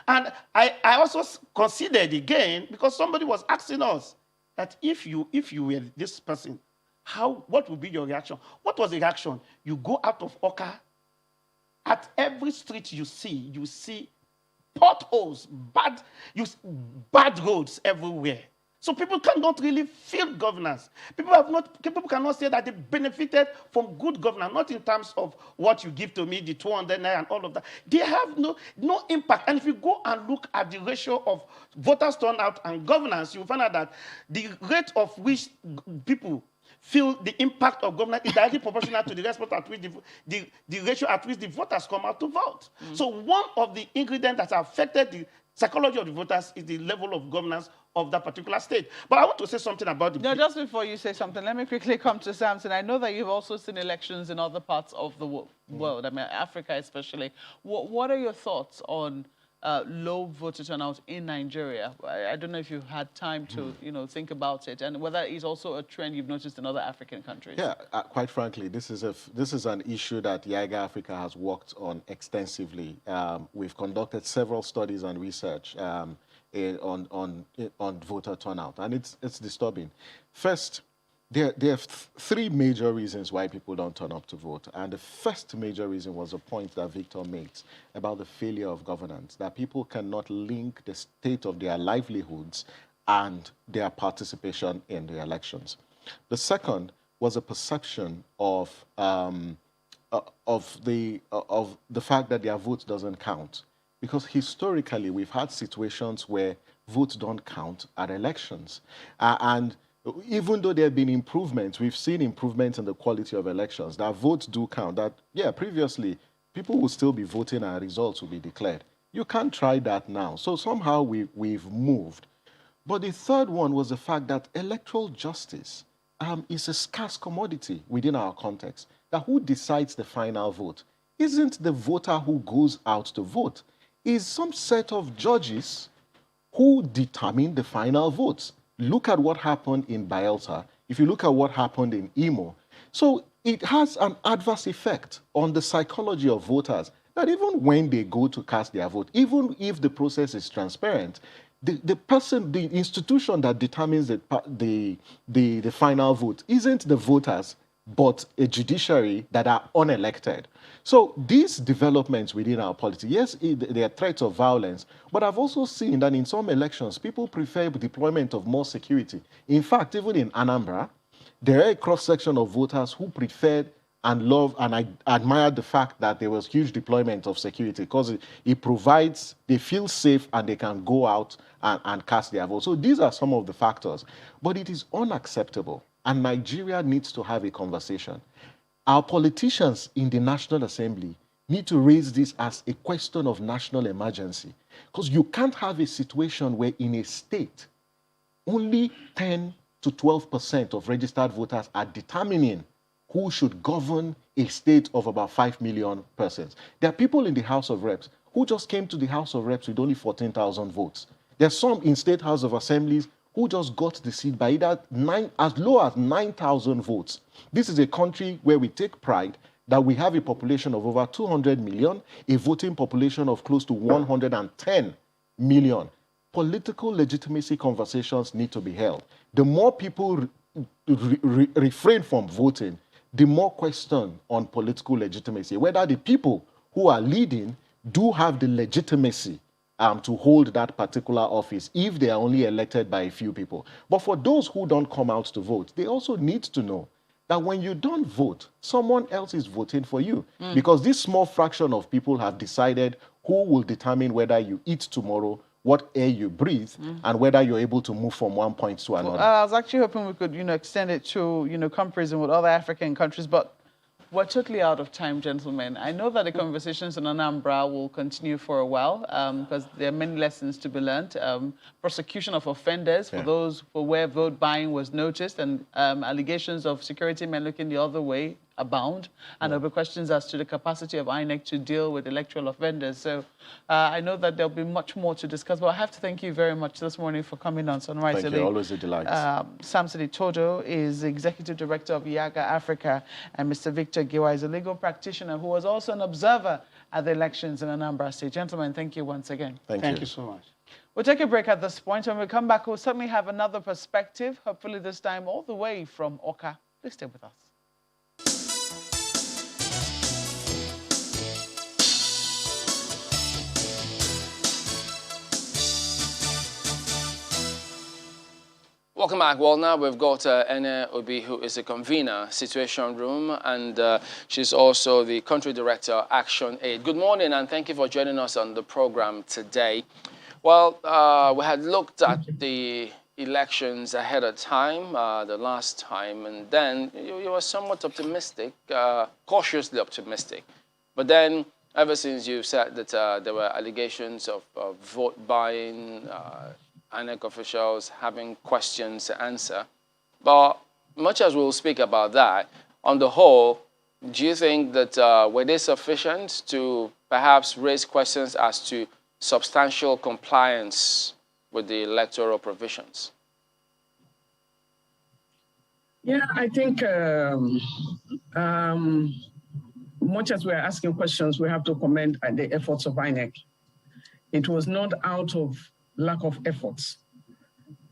Speaker 3: And I also considered again, because somebody was asking us, that if you were this person, what would be your reaction? What was the reaction? You go out of Oka, at every street you see potholes, bad roads everywhere. So people cannot really feel governance. People cannot say that they benefited from good governance, not in terms of what you give to me, the 200 naira and all of that. They have no impact. And if you go and look at the ratio of voters turnout and governance, you find out that the rate of which people feel the impact of government is directly proportional to the response at which the ratio at which the voters come out to vote. So one of the ingredients that affected the psychology of the voters is the level of governance of that particular state. But I want to say something about the...
Speaker 1: No, just before you say something, let me quickly come to Samson. I know that you've also seen elections in other parts of the world, I mean, Africa especially. What are your thoughts on low voter turnout in Nigeria? I don't know if you've had time to, think about it, and whether it's also a trend you've noticed in other African countries. Yeah,
Speaker 2: quite frankly, this is an issue that YIGA Africa has worked on extensively. We've conducted several studies and research on voter turnout, and it's disturbing. First, there are three major reasons why people don't turn up to vote. And the first major reason was a point that Victor makes about the failure of governance, that people cannot link the state of their livelihoods and their participation in the elections. The second was a perception of the fact that their vote doesn't count. Because historically, we've had situations where votes don't count at elections. And even though there have been improvements, we've seen improvements in the quality of elections, that votes do count, that, yeah, previously, people will still be voting and results will be declared. You can't try that now. So somehow we've moved. But the third one was the fact that electoral justice is a scarce commodity within our context. That who decides the final vote isn't the voter who goes out to vote. Is some set of judges who determine the final votes. Look at what happened in Bayelsa. If you look at what happened in Imo. So it has an adverse effect on the psychology of voters, that even when they go to cast their vote, even if the process is transparent, the institution that determines the final vote isn't the voters, but a judiciary that are unelected. So these developments within our polity, yes, there are threats of violence, but I've also seen that in some elections, people prefer deployment of more security. In fact, even in Anambra, there are a cross-section of voters who preferred and love and I admired the fact that there was huge deployment of security, because it provides, they feel safe and they can go out and cast their vote. So these are some of the factors, but it is unacceptable. And Nigeria needs to have a conversation. Our politicians in the National Assembly need to raise this as a question of national emergency, because you can't have a situation where in a state, only 10 to 12% of registered voters are determining who should govern a state of about 5 million persons. There are people in the House of Reps who just came to the House of Reps with only 14,000 votes. There's some in State House of Assemblies who just got the seat by either as low as 9,000 votes. This is a country where we take pride that we have a population of over 200 million, a voting population of close to 110 million. Political legitimacy conversations need to be held. The more people refrain from voting, the more question on political legitimacy, whether the people who are leading do have the legitimacy to hold that particular office if they are only elected by a few people. But for those who don't come out to vote, they also need to know that when you don't vote, someone else is voting for you. Because this small fraction of people have decided who will determine whether you eat tomorrow, what air you breathe, and whether you're able to move from one point to another.
Speaker 1: I was actually hoping we could, extend it to, comparison with other African countries, but we're totally out of time, gentlemen. I know that the conversations on Anambra will continue for a while because there are many lessons to be learned. Prosecution of offenders for those for where vote buying was noticed, and allegations of security men looking the other way abound, and there'll be questions as to the capacity of INEC to deal with electoral offenders. So I know that there'll be much more to discuss, but I have to thank you very much this morning for coming on Sunrise
Speaker 2: Thank you, always a delight.
Speaker 1: Samson Itodo is Executive Director of Yaga Africa, and Mr. Victor Giwa is a legal practitioner who was also an observer at the elections in Anambra State. Gentlemen, thank you once again.
Speaker 3: Thank you so much.
Speaker 1: We'll take a break at this point. When we come back, we'll certainly have another perspective, hopefully this time all the way from Oka. Please stay with us.
Speaker 4: Welcome back. Well, now we've got Ene Obi, who is the convener, Situation Room, and she's also the country director, Action Aid. Good morning, and thank you for joining us on the program today. Well, we had looked at the elections ahead of time, the last time, and then you were somewhat optimistic, cautiously optimistic. But then, ever since you said that there were allegations of vote buying, INEC officials having questions to answer. But much as we'll speak about that, on the whole, do you think that were they sufficient to perhaps raise questions as to substantial compliance with the electoral provisions?
Speaker 6: Yeah, I think much as we're asking questions, we have to commend the efforts of INEC. It was not out of lack of efforts.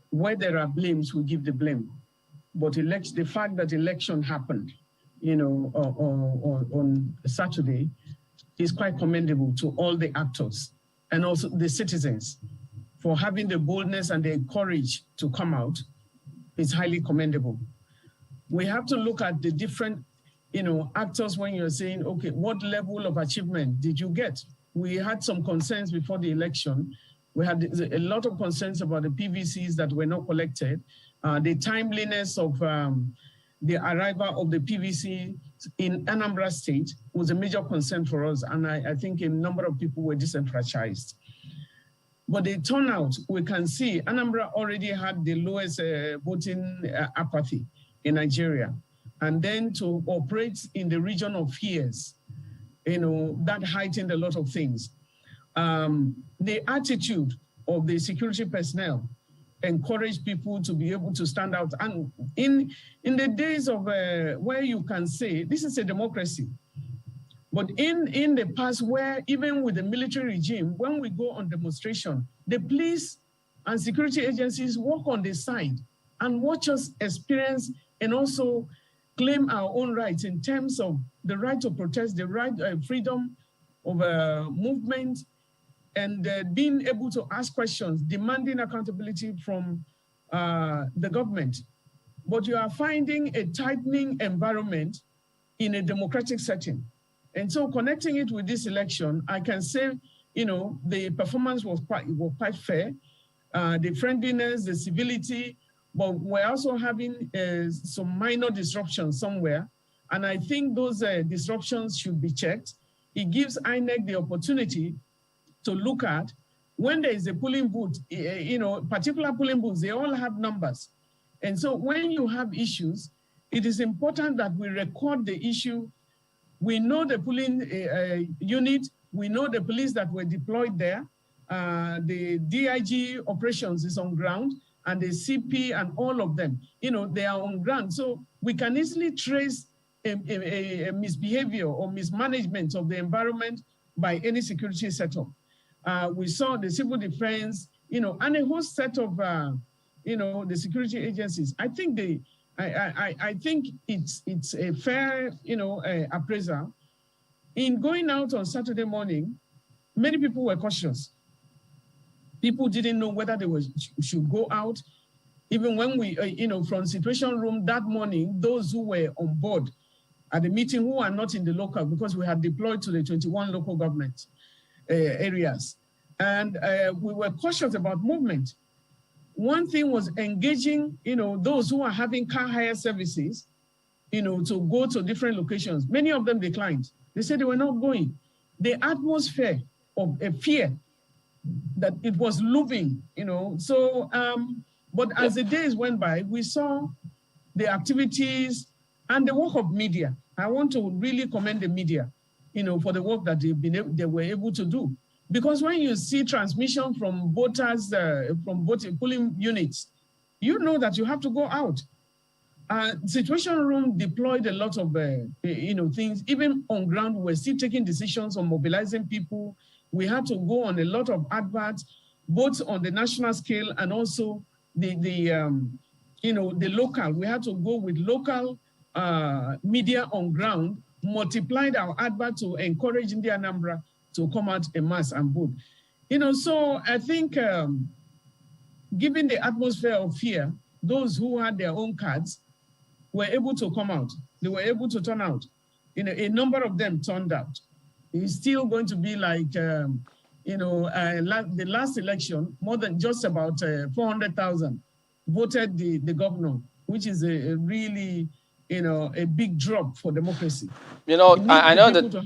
Speaker 6: Where there are blames, we give the blame. But the fact that election happened, on Saturday is quite commendable to all the actors and also the citizens for having the boldness and the courage to come out. It's highly commendable. We have to look at the different, actors when you're saying, okay, what level of achievement did you get? We had some concerns before the election. We had a lot of concerns about the PVCs that were not collected. The timeliness of the arrival of the PVC in Anambra State was a major concern for us. And I think a number of people were disenfranchised. But the turnout, we can see Anambra already had the lowest voting apathy in Nigeria. And then to operate in the region of fears, that heightened a lot of things. The attitude of the security personnel encouraged people to be able to stand out. And in the days of where you can say, this is a democracy, but in the past where even with the military regime, when we go on demonstration, the police and security agencies walk on the side and watch us experience and also claim our own rights in terms of the right to protest, the right freedom of movement, and being able to ask questions, demanding accountability from the government. But you are finding a tightening environment in a democratic setting. And so connecting it with this election, I can say, the performance was quite fair. The friendliness, the civility, but we're also having some minor disruptions somewhere. And I think those disruptions should be checked. It gives INEC the opportunity to look at when there is a polling booth, particular polling booths, they all have numbers. And so when you have issues, it is important that we record the issue. We know the polling unit, we know the police that were deployed there, the DIG operations is on ground, and the CP and all of them, they are on ground. So we can easily trace a misbehavior or mismanagement of the environment by any security setup. We saw the civil defense, and a whole set of, the security agencies. I think I think it's a fair, appraisal. In going out on Saturday morning, many people were cautious. People didn't know whether they should go out. Even when we, from Situation Room that morning, those who were on board at the meeting who are not in the local, because we had deployed to the 21 local government areas. And we were cautious about movement. One thing was engaging, those who are having car hire services, to go to different locations. Many of them declined. They said they were not going. The atmosphere of a fear that it was looming, So, but as the days went by, we saw the activities and the work of media. I want to really commend the media, for the work that they were able to do. Because when you see transmission from voters, from voting polling units, you know that you have to go out. Situation Room deployed a lot of, things. Even on ground, we were still taking decisions on mobilizing people. We had to go on a lot of adverts, both on the national scale and also the local. We had to go with local media on ground, multiplied our advert to encourage in the Anambra to come out en masse and vote. So I think given the atmosphere of fear, those who had their own cards were able to come out. They were able to turn out. A number of them turned out. It's still going to be like, the last election, more than just about 400,000 voted the governor, which is a really, a big drop for democracy.
Speaker 4: I know that,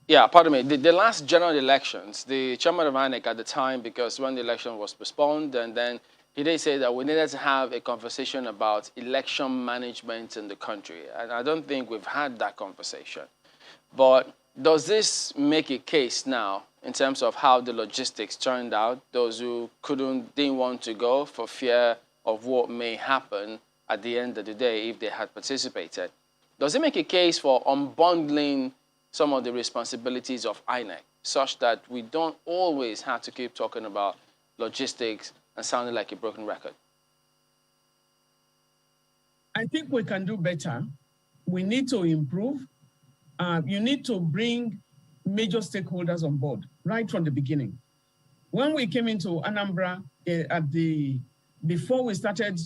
Speaker 4: yeah, pardon me, the last general elections, the chairman of INEC at the time, because when the election was postponed, and then he did say that we needed to have a conversation about election management in the country. And I don't think we've had that conversation. But does this make a case now in terms of how the logistics turned out? Those who didn't want to go for fear of what may happen at the end of the day if they had participated. Does it make a case for unbundling some of the responsibilities of INEC such that we don't always have to keep talking about logistics and sounding like a broken record?
Speaker 6: I think we can do better. We need to improve. You need to bring major stakeholders on board right from the beginning. When we came into Anambra before we started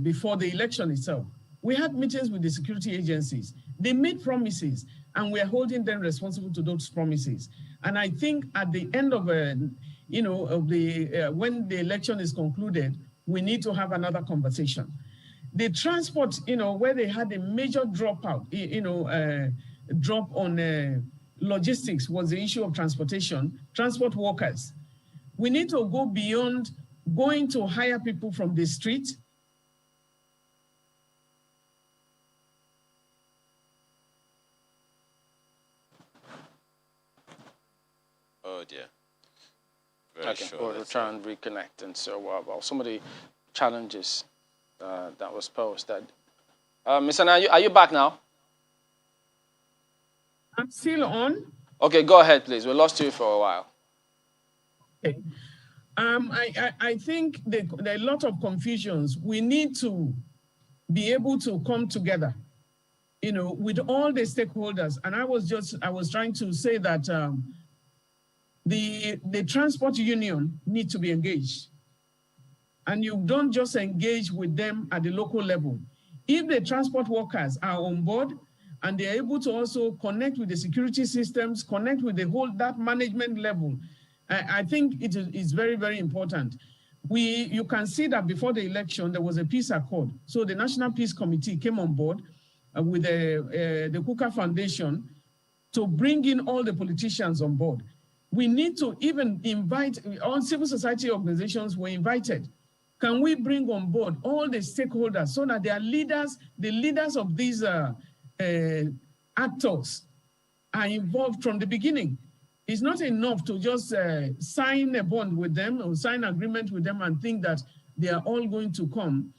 Speaker 6: before the election itself, we had meetings with the security agencies. They made promises, and we are holding them responsible to those promises. And I think at the end of when the election is concluded, we need to have another conversation. The transport, where they had a major dropout, drop on logistics was the issue of transportation, transport workers. We need to go beyond going to hire people from the street.
Speaker 5: Oh dear.
Speaker 4: Okay, we'll try and reconnect. And so, well, some of the challenges that was posed. Ms. Anna, are you back now?
Speaker 6: I'm still on.
Speaker 4: Okay, go ahead, please. We lost you for a while.
Speaker 6: Okay. I think there are a lot of confusions. We need to be able to come together, with all the stakeholders. And I was trying to say that the transport union need to be engaged. And you don't just engage with them at the local level. If the transport workers are on board and they're able to also connect with the security systems, connect with that management level, I think it is very, very important. You can see that before the election, there was a peace accord. So the National Peace Committee came on board with the Kuka Foundation to bring in all the politicians on board. We need to even invite, all civil society organizations were invited. can we bring on board all the stakeholders so that they are leaders, the leaders of these actors are involved from the beginning? It's not enough to just sign a bond with them or sign an agreement with them and think that they are all going to come,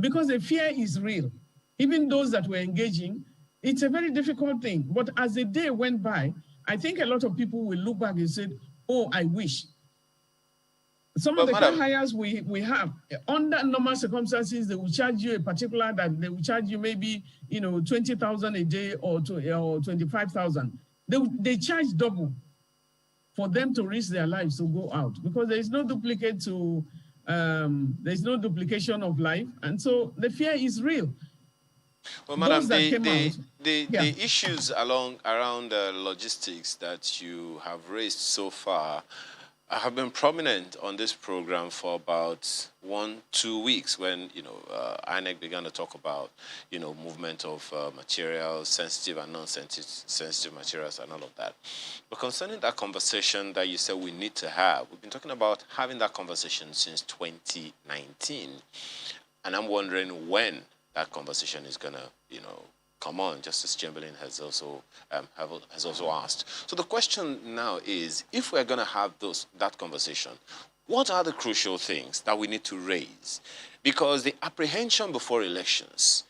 Speaker 6: because the fear is real. Even those that were engaging, it's a very difficult thing. But as the day went by, I think a lot of people will look back and say, oh, I wish. Some of the hires we have, under normal circumstances, they will charge you a particular, that they will charge you maybe, 20,000 a day or 25,000. They charge double for them to risk their lives to go out, because there is no duplicate to, there's no duplication of life. And so the fear is real.
Speaker 5: Well, Madam, the issues around logistics that you have raised so far have been prominent on this program for about 1-2 weeks, when INEC began to talk about movement of materials, sensitive and non-sensitive materials, and all of that. But concerning that conversation that you said we need to have, we've been talking about having that conversation since 2019, and I'm wondering when that conversation is gonna come on. Justice Chamberlain has also asked. So the question now is, if we're going to have that conversation, what are the crucial things that we need to raise? Because the apprehension before elections,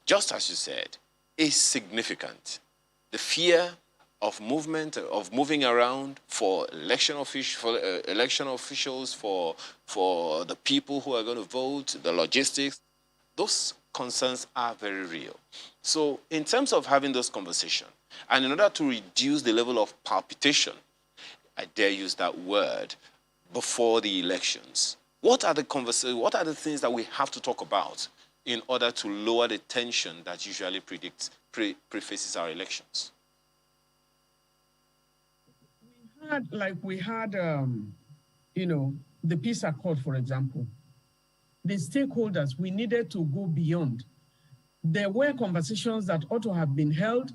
Speaker 5: just as you said, is significant. The fear of movement, of moving around for election officials, for the people who are going to vote, the logistics, those concerns are very real. So in terms of having those conversations, and in order to reduce the level of palpitation, I dare use that word, before the elections, what are the things that we have to talk about in order to lower the tension that usually prefaces our elections?
Speaker 6: We had the peace accord, for example. The stakeholders, we needed to go beyond. There were conversations that ought to have been held.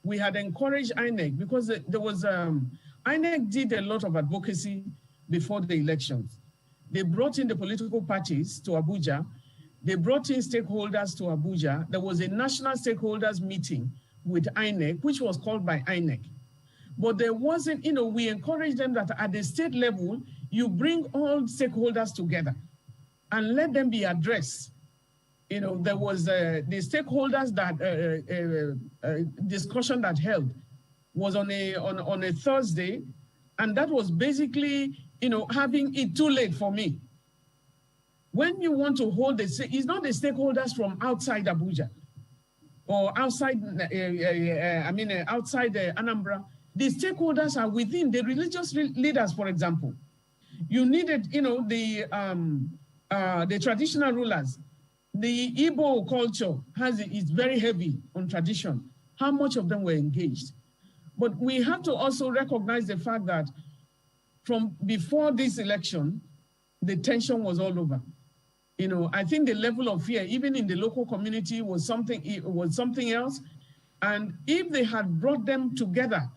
Speaker 6: We had encouraged INEC, because there was, INEC did a lot of advocacy before the elections. They brought in the political parties to Abuja. They brought in stakeholders to Abuja. There was a national stakeholders meeting with INEC, which was called by INEC. But there wasn't, we encouraged them that at the state level, you bring all stakeholders together and let them be addressed. There was the stakeholders that discussion that held was on a Thursday, and that was basically having it too late for me. When you want to hold it's not the stakeholders from outside Abuja or outside outside Anambra. The stakeholders are within the religious leaders, for example. You needed the traditional rulers. The Igbo culture is very heavy on tradition. How much of them were engaged? But we have to also recognize the fact that from before this election, the tension was all over. I think the level of fear, even in the local community, was something else. And if they had brought them together,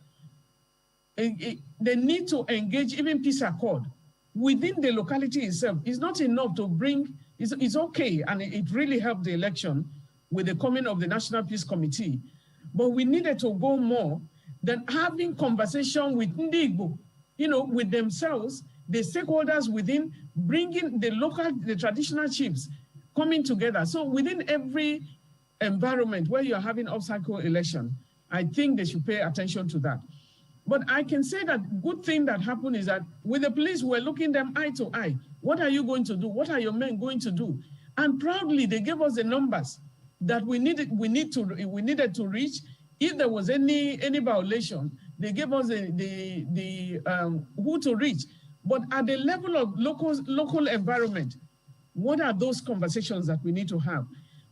Speaker 6: they need to engage even peace accord within the locality itself. It's not enough to bring. It's okay, and it really helped the election with the coming of the National Peace Committee. But we needed to go more than having conversation with Ndigbo, with themselves, the stakeholders within, bringing the traditional chiefs coming together. So within every environment where you're having off-cycle election, I think they should pay attention to that. But I can say that good thing that happened is that with the police, we're looking them eye to eye. What are you going to do? What are your men going to do? And proudly, they gave us the numbers that we needed to reach. If there was any violation, they gave us the who to reach. But at the level of local environment, what are those conversations that we need to have?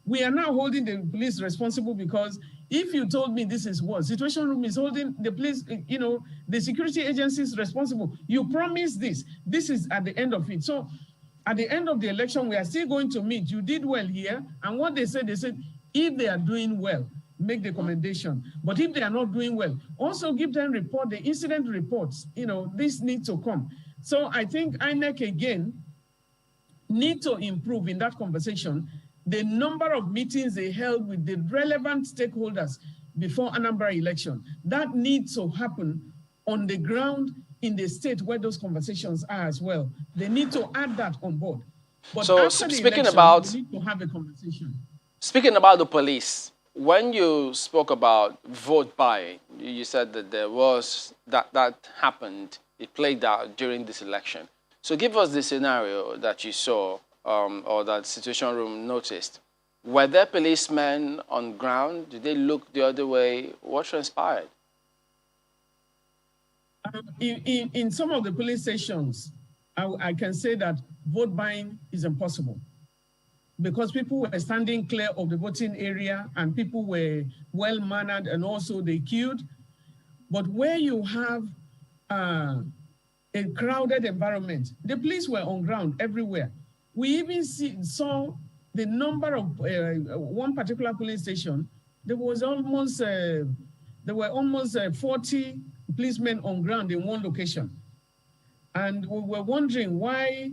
Speaker 6: We are now holding the police responsible, because if you told me this is what, Situation Room is holding the police, the security agencies responsible. You promised this. This is at the end of it. So at the end of the election, we are still going to meet. You did well here. And what they said, if they are doing well, make the commendation. But if they are not doing well, also give them the incident reports. This needs to come. So I think INEC again need to improve in that conversation the number of meetings they held with the relevant stakeholders before Anambra election. That needs to happen on the ground in the state where those conversations are as well. They need to add that on board. But
Speaker 4: So
Speaker 6: after the
Speaker 4: speaking
Speaker 6: election,
Speaker 4: about,
Speaker 6: we need to have a conversation.
Speaker 4: speaking about the police, when you spoke about vote buying, you said that there was, that happened, it played out during this election. So give us the scenario that you saw or that Situation Room noticed. Were there policemen on ground? Did they look the other way? What transpired?
Speaker 6: In some of the police stations, I can say that vote buying is impossible because people were standing clear of the voting area and people were well-mannered and also they queued. But where you have a crowded environment, the police were on ground everywhere. We even saw the number of one particular police station. There were almost 40 policemen on ground in one location. And we were wondering why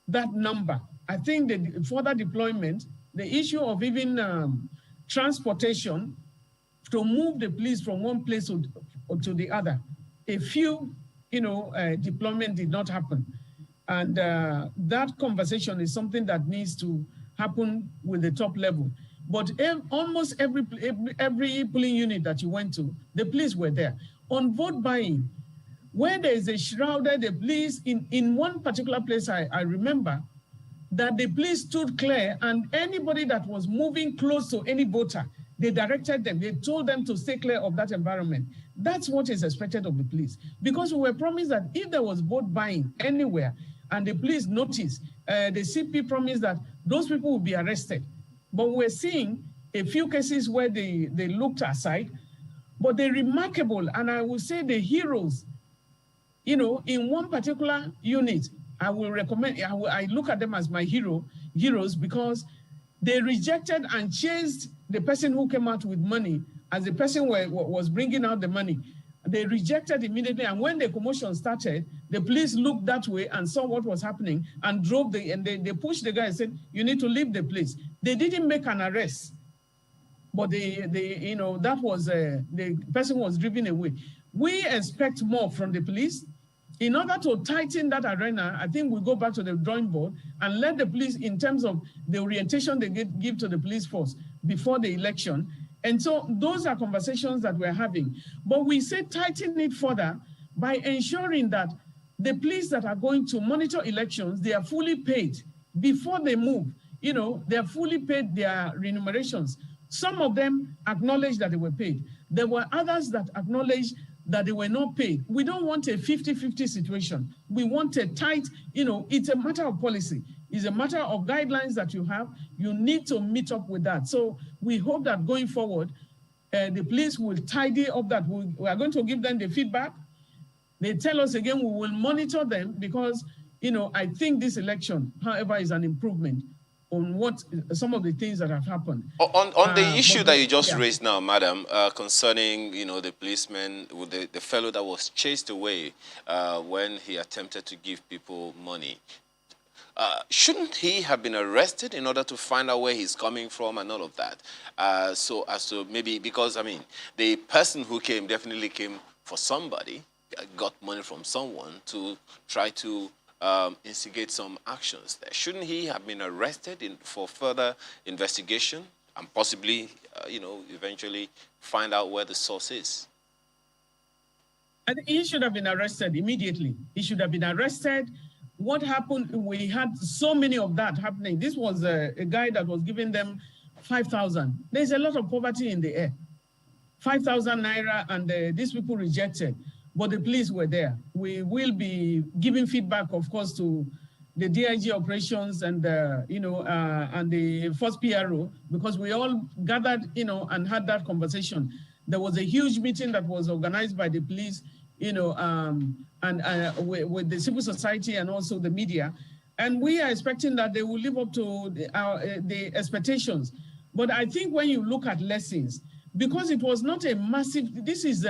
Speaker 6: that number. I think the further deployment, the issue of even transportation to move the police from one place to the other. A few, deployment did not happen. And that conversation is something that needs to happen with the top level. But almost every polling unit that you went to, the police were there. On vote buying, where there is a shrouded, the police, in one particular place, I remember that the police stood clear and anybody that was moving close to any voter, they directed them, they told them to stay clear of that environment. That's what is expected of the police. Because we were promised that if there was vote buying anywhere and the police noticed, the CP promised that those people would be arrested. But we're seeing a few cases where they looked aside, but the remarkable, and I will say the heroes, in one particular unit, I will recommend, I look at them as my heroes because they rejected and chased the person who came out with money as the person was bringing out the money. They rejected immediately, and when the commotion started, the police looked that way and saw what was happening and drove and they pushed the guy and said, you need to leave the place. They didn't make an arrest, but that was, the person was driven away. We expect more from the police. In order to tighten that arena, I think we go back to the drawing board and let the police, in terms of the orientation they give to the police force before the election. And so those are conversations that we're having. But we say tighten it further by ensuring that the police that are going to monitor elections, they are fully paid before they move. They are fully paid their remunerations. Some of them acknowledge that they were paid. There were others that acknowledged that they were not paid. We don't want a 50-50 situation. We want a tight, it's a matter of policy. It's a matter of guidelines that you have. You need to meet up with that. So we hope that going forward, the police will tidy up that. We are going to give them the feedback. They tell us again, we will monitor them because, I think this election, however, is an improvement on what some of the things that have happened.
Speaker 5: On the issue that you just raised now, madam, concerning the policeman, the fellow that was chased away when he attempted to give people money, shouldn't he have been arrested in order to find out where he's coming from and all of that? So as to maybe, because the person who came definitely came for somebody, got money from someone to try to instigate some actions there. Shouldn't he have been arrested for further investigation and possibly, eventually find out where the source is?
Speaker 6: I think he should have been arrested immediately. He should have been arrested. What happened, we had so many of that happening. This was a guy that was giving them 5,000. There's a lot of poverty in the air. 5,000 naira, and these people rejected. But the police were there. We will be giving feedback, of course, to the DIG operations and and the first PRO, because we all gathered, and had that conversation. There was a huge meeting that was organized by the police, with the civil society and also the media, and we are expecting that they will live up to the expectations. But I think when you look at lessons, because it was not a massive, this is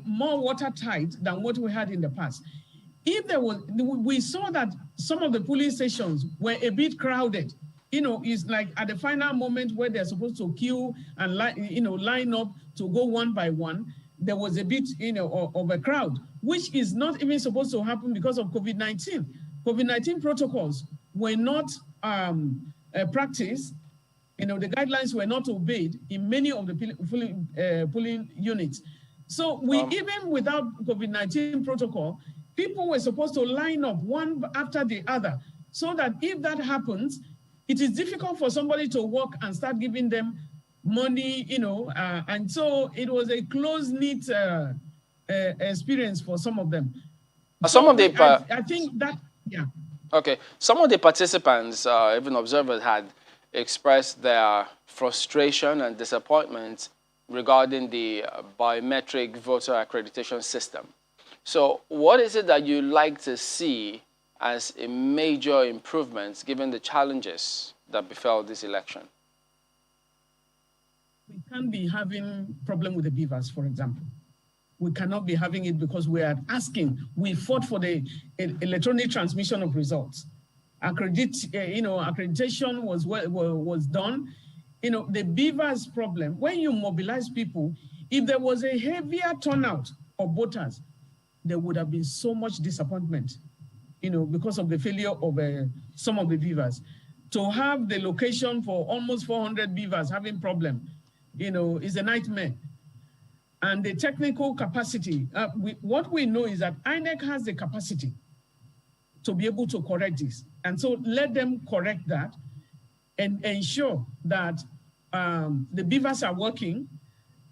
Speaker 6: more watertight than what we had in the past. if there was, we saw that some of the police stations were a bit crowded. You know, it's like at the final moment where they're supposed to queue and line up to go one by one, there was a bit, of a crowd, which is not even supposed to happen because of COVID-19. COVID-19 protocols were not practiced. The guidelines were not obeyed in many of the polling units. So even without COVID-19 protocol, people were supposed to line up one after the other, so that if that happens, it is difficult for somebody to walk and start giving them money, and so it was a close-knit experience for some of them. I think that, yeah.
Speaker 4: Okay, some of the participants, even observers, had expressed their frustration and disappointment regarding the biometric voter accreditation system. So what is it that you like to see as a major improvement given the challenges that befell this election?
Speaker 6: We can't be having problem with the beavers, for example. We cannot be having it because we are asking. We fought for the electronic transmission of results. Accreditation was done. The beavers problem, when you mobilize people, if there was a heavier turnout of voters, there would have been so much disappointment, because of the failure of some of the beavers. To have the location for almost 400 beavers having problem, is a nightmare. And the technical capacity, what we know is that INEC has the capacity to be able to correct this. And so let them correct that and ensure that the beavers are working.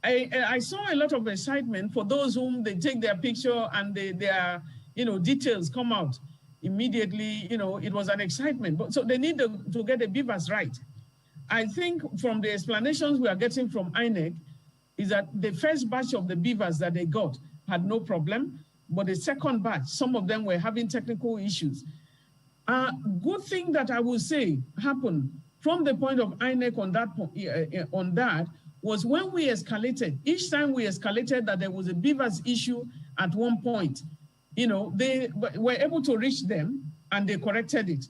Speaker 6: I saw a lot of excitement for those whom they take their picture and their details come out immediately. It was an excitement. But so they need to get the beavers right. I think from the explanations we are getting from INEC is that the first batch of the beavers that they got had no problem, but the second batch, some of them were having technical issues. Good thing that I will say happened from the point of INEC on that was when we escalated. Each time we escalated that there was a beavers issue at one point, they were able to reach them and they corrected it.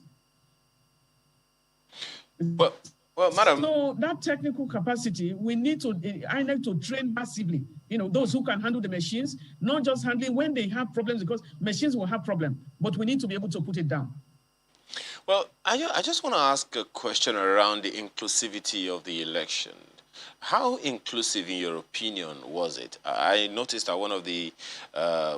Speaker 5: Well, madam.
Speaker 6: So that technical capacity, we need INEC to train massively, those who can handle the machines, not just handling when they have problems, because machines will have problems, but we need to be able to put it down.
Speaker 5: Well, I just want to ask a question around the inclusivity of the election. How inclusive, in your opinion, was it? I noticed that one of the,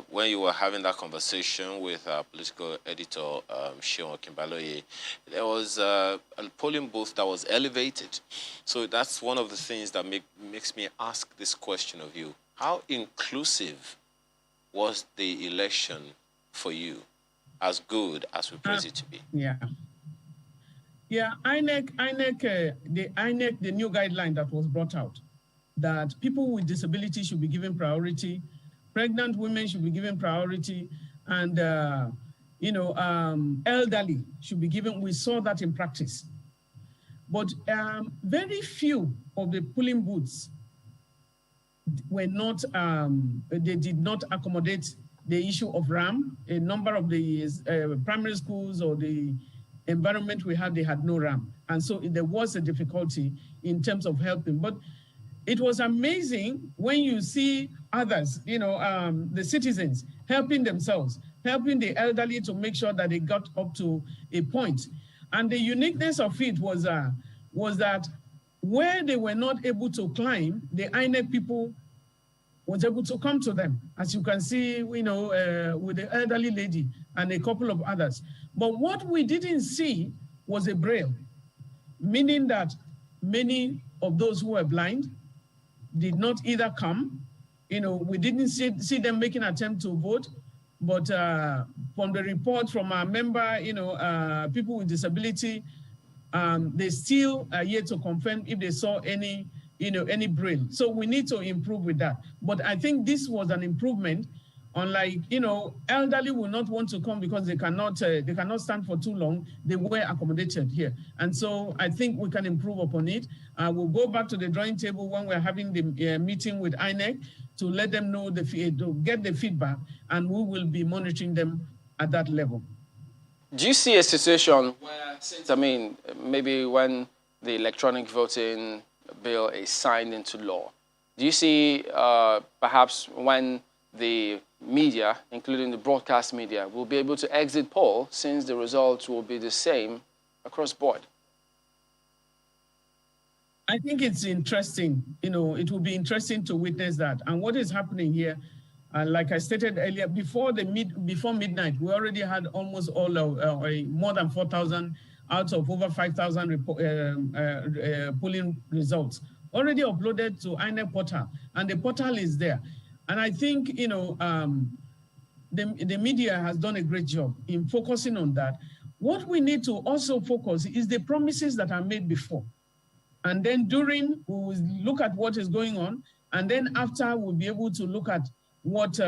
Speaker 5: when you were having that conversation with our political editor, Sean Kimbaloye, there was a polling booth that was elevated. So that's one of the things that makes me ask this question of you. How inclusive was the election for you, as good as we praise it to be?
Speaker 6: Yeah. Yeah, the new guideline that was brought out, that people with disability should be given priority, pregnant women should be given priority, and elderly should be given. We saw that in practice. But very few of the polling booths were not, they did not accommodate the issue of RAM. A number of the primary schools or the environment we had, they had no RAM. And so there was a difficulty in terms of helping. But it was amazing when you see others, the citizens helping themselves, helping the elderly to make sure that they got up to a point. And the uniqueness of it was that where they were not able to climb, the INEC people was able to come to them, as you can see, with the elderly lady and a couple of others. But what we didn't see was a braille, meaning that many of those who were blind did not either come. We didn't see them making an attempt to vote, but from the report from our member, people with disability, they still are yet to confirm if they saw any braille. So we need to improve with that. But I think this was an improvement. Unlike, elderly will not want to come because they cannot stand for too long. They were accommodated here. And so I think we can improve upon it. We'll go back to the drawing table when we're having the meeting with INEC to let them know, to get the feedback, and we will be monitoring them at that level.
Speaker 4: Do you see a situation where, since, I mean, maybe when the electronic voting bill is signed into law, do you see perhaps when the media, including the broadcast media, will be able to exit poll since the results will be the same across board?
Speaker 6: I think it's interesting. You know, it will be interesting to witness that. And what is happening here, like I stated earlier, before midnight, we already had almost all of more than 4,000 out of over 5,000 polling results already uploaded to INEC portal, and the portal is there. And I think, you know, the media has done a great job in focusing on that. What we need to also focus is the promises that are made before. And then during, we will look at what is going on, and then after, we'll be able to look at what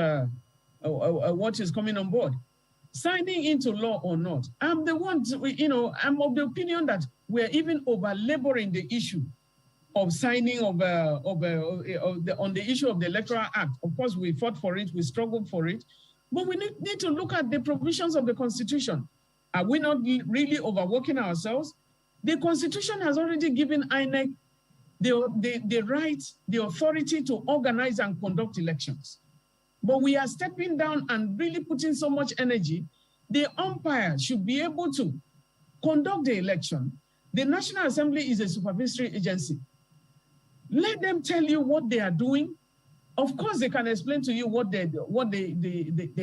Speaker 6: is coming on board. Signing into law or not, I'm the one, you know, I'm of the opinion that we're even over-laboring the issue of signing on the issue of the Electoral Act. Of course, we fought for it, we struggled for it, but we need to look at the provisions of the Constitution. Are we not really overworking ourselves? The Constitution has already given INEC the right, the authority to organize and conduct elections. But we are stepping down and really putting so much energy. The umpire should be able to conduct the election. The National Assembly is a supervisory agency. Let them tell you what they are doing. Of course, they can explain to you what they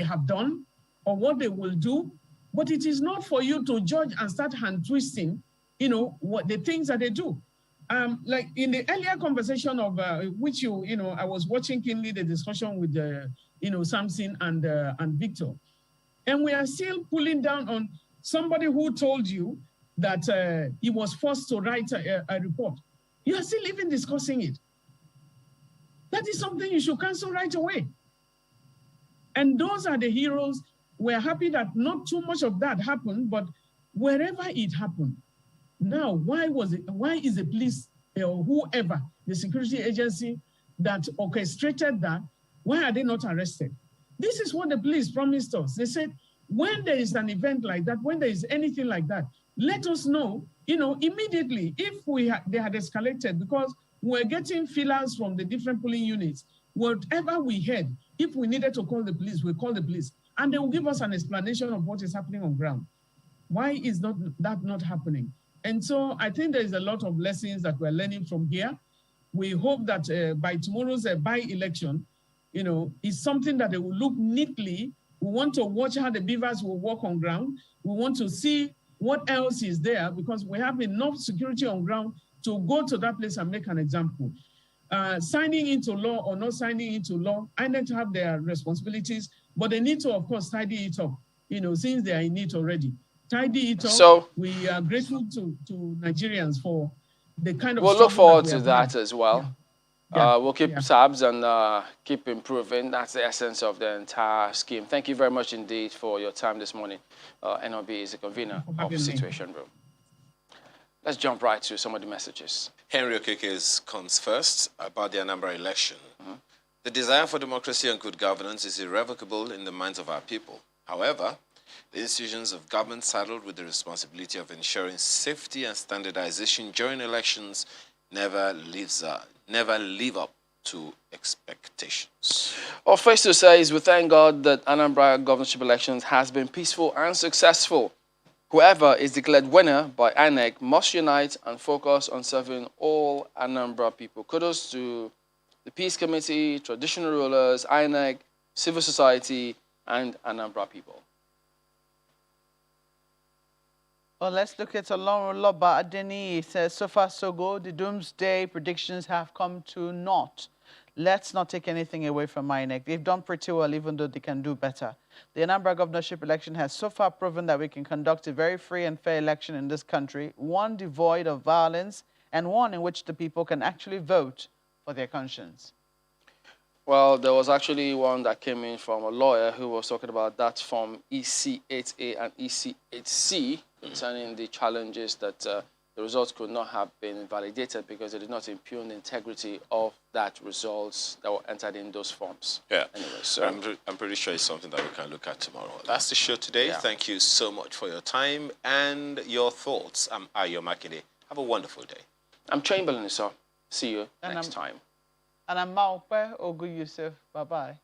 Speaker 6: have done or what they will do, but it is not for you to judge and start hand twisting, you know, what the things that they do. Like in the earlier conversation of which I was watching keenly the discussion with Samson and Victor, and we are still pulling down on somebody who told you that he was forced to write a report. You are still even discussing it. That is something you should cancel right away. And those are the heroes. We're happy that not too much of that happened, but wherever it happened, now, why is the police or whoever, the security agency that orchestrated that, why are they not arrested? This is what the police promised us. They said, when there is an event like that, when there is anything like that, let us know, immediately if they had escalated, because we're getting feelers from the different polling units. Whatever we heard, if we needed to call the police, we call the police, and they will give us an explanation of what is happening on ground. Why is that not happening? And so I think there is a lot of lessons that we're learning from here. We hope that by tomorrow's by-election, is something that they will look neatly. We want to watch how the beavers will walk on ground. We want to see what else is there, because we have enough security on ground to go to that place and make an example. Signing into law or not signing into law, I need to have their responsibilities, but they need to, of course, tidy it up, since they are in it already. Tidy it up. So we are grateful to Nigerians for the kind of.
Speaker 4: We'll look forward to that as well.
Speaker 6: Yeah. Yeah.
Speaker 4: We'll keep tabs and keep improving. That's the essence of the entire scheme. Thank you very much indeed for your time this morning. NOB is the convener of the Situation Room. Let's jump right to some of the messages.
Speaker 5: Henry Okeke's comes first about the Anambra election. The desire for democracy and good governance is irrevocable in the minds of our people. However, the institutions of government saddled with the responsibility of ensuring safety and standardization during elections never live up to expectations.
Speaker 4: Well, first to say is we thank God that Anambra governorship elections has been peaceful and successful. Whoever is declared winner by INEC must unite and focus on serving all Anambra people. Kudos to the Peace Committee, traditional rulers, INEC, civil society, and Anambra people.
Speaker 1: Well, let's look at Olorunloba Adeni. It says, so far so good. The doomsday predictions have come to naught. Let's not take anything away from INEC. They've done pretty well, even though they can do better. The Anambra governorship election has so far proven that we can conduct a very free and fair election in this country, one devoid of violence, and one in which the people can actually vote for their conscience.
Speaker 4: Well, there was actually one that came in from a lawyer who was talking about that from EC8A and EC8C concerning the challenges that the results could not have been validated because they did not impugn the integrity of that results that were entered in those forms.
Speaker 5: Yeah.
Speaker 4: Anyway, so
Speaker 5: I'm pretty sure it's something that we can look at tomorrow. That's the show today.
Speaker 4: Yeah.
Speaker 5: Thank you so much for your time and your thoughts. I'm Ayo Makinde. Have a wonderful day.
Speaker 4: I'm Chamberlain, sir. See you
Speaker 1: And
Speaker 4: next time.
Speaker 1: And I'm Maupe Ogu Yusuf. Bye-bye.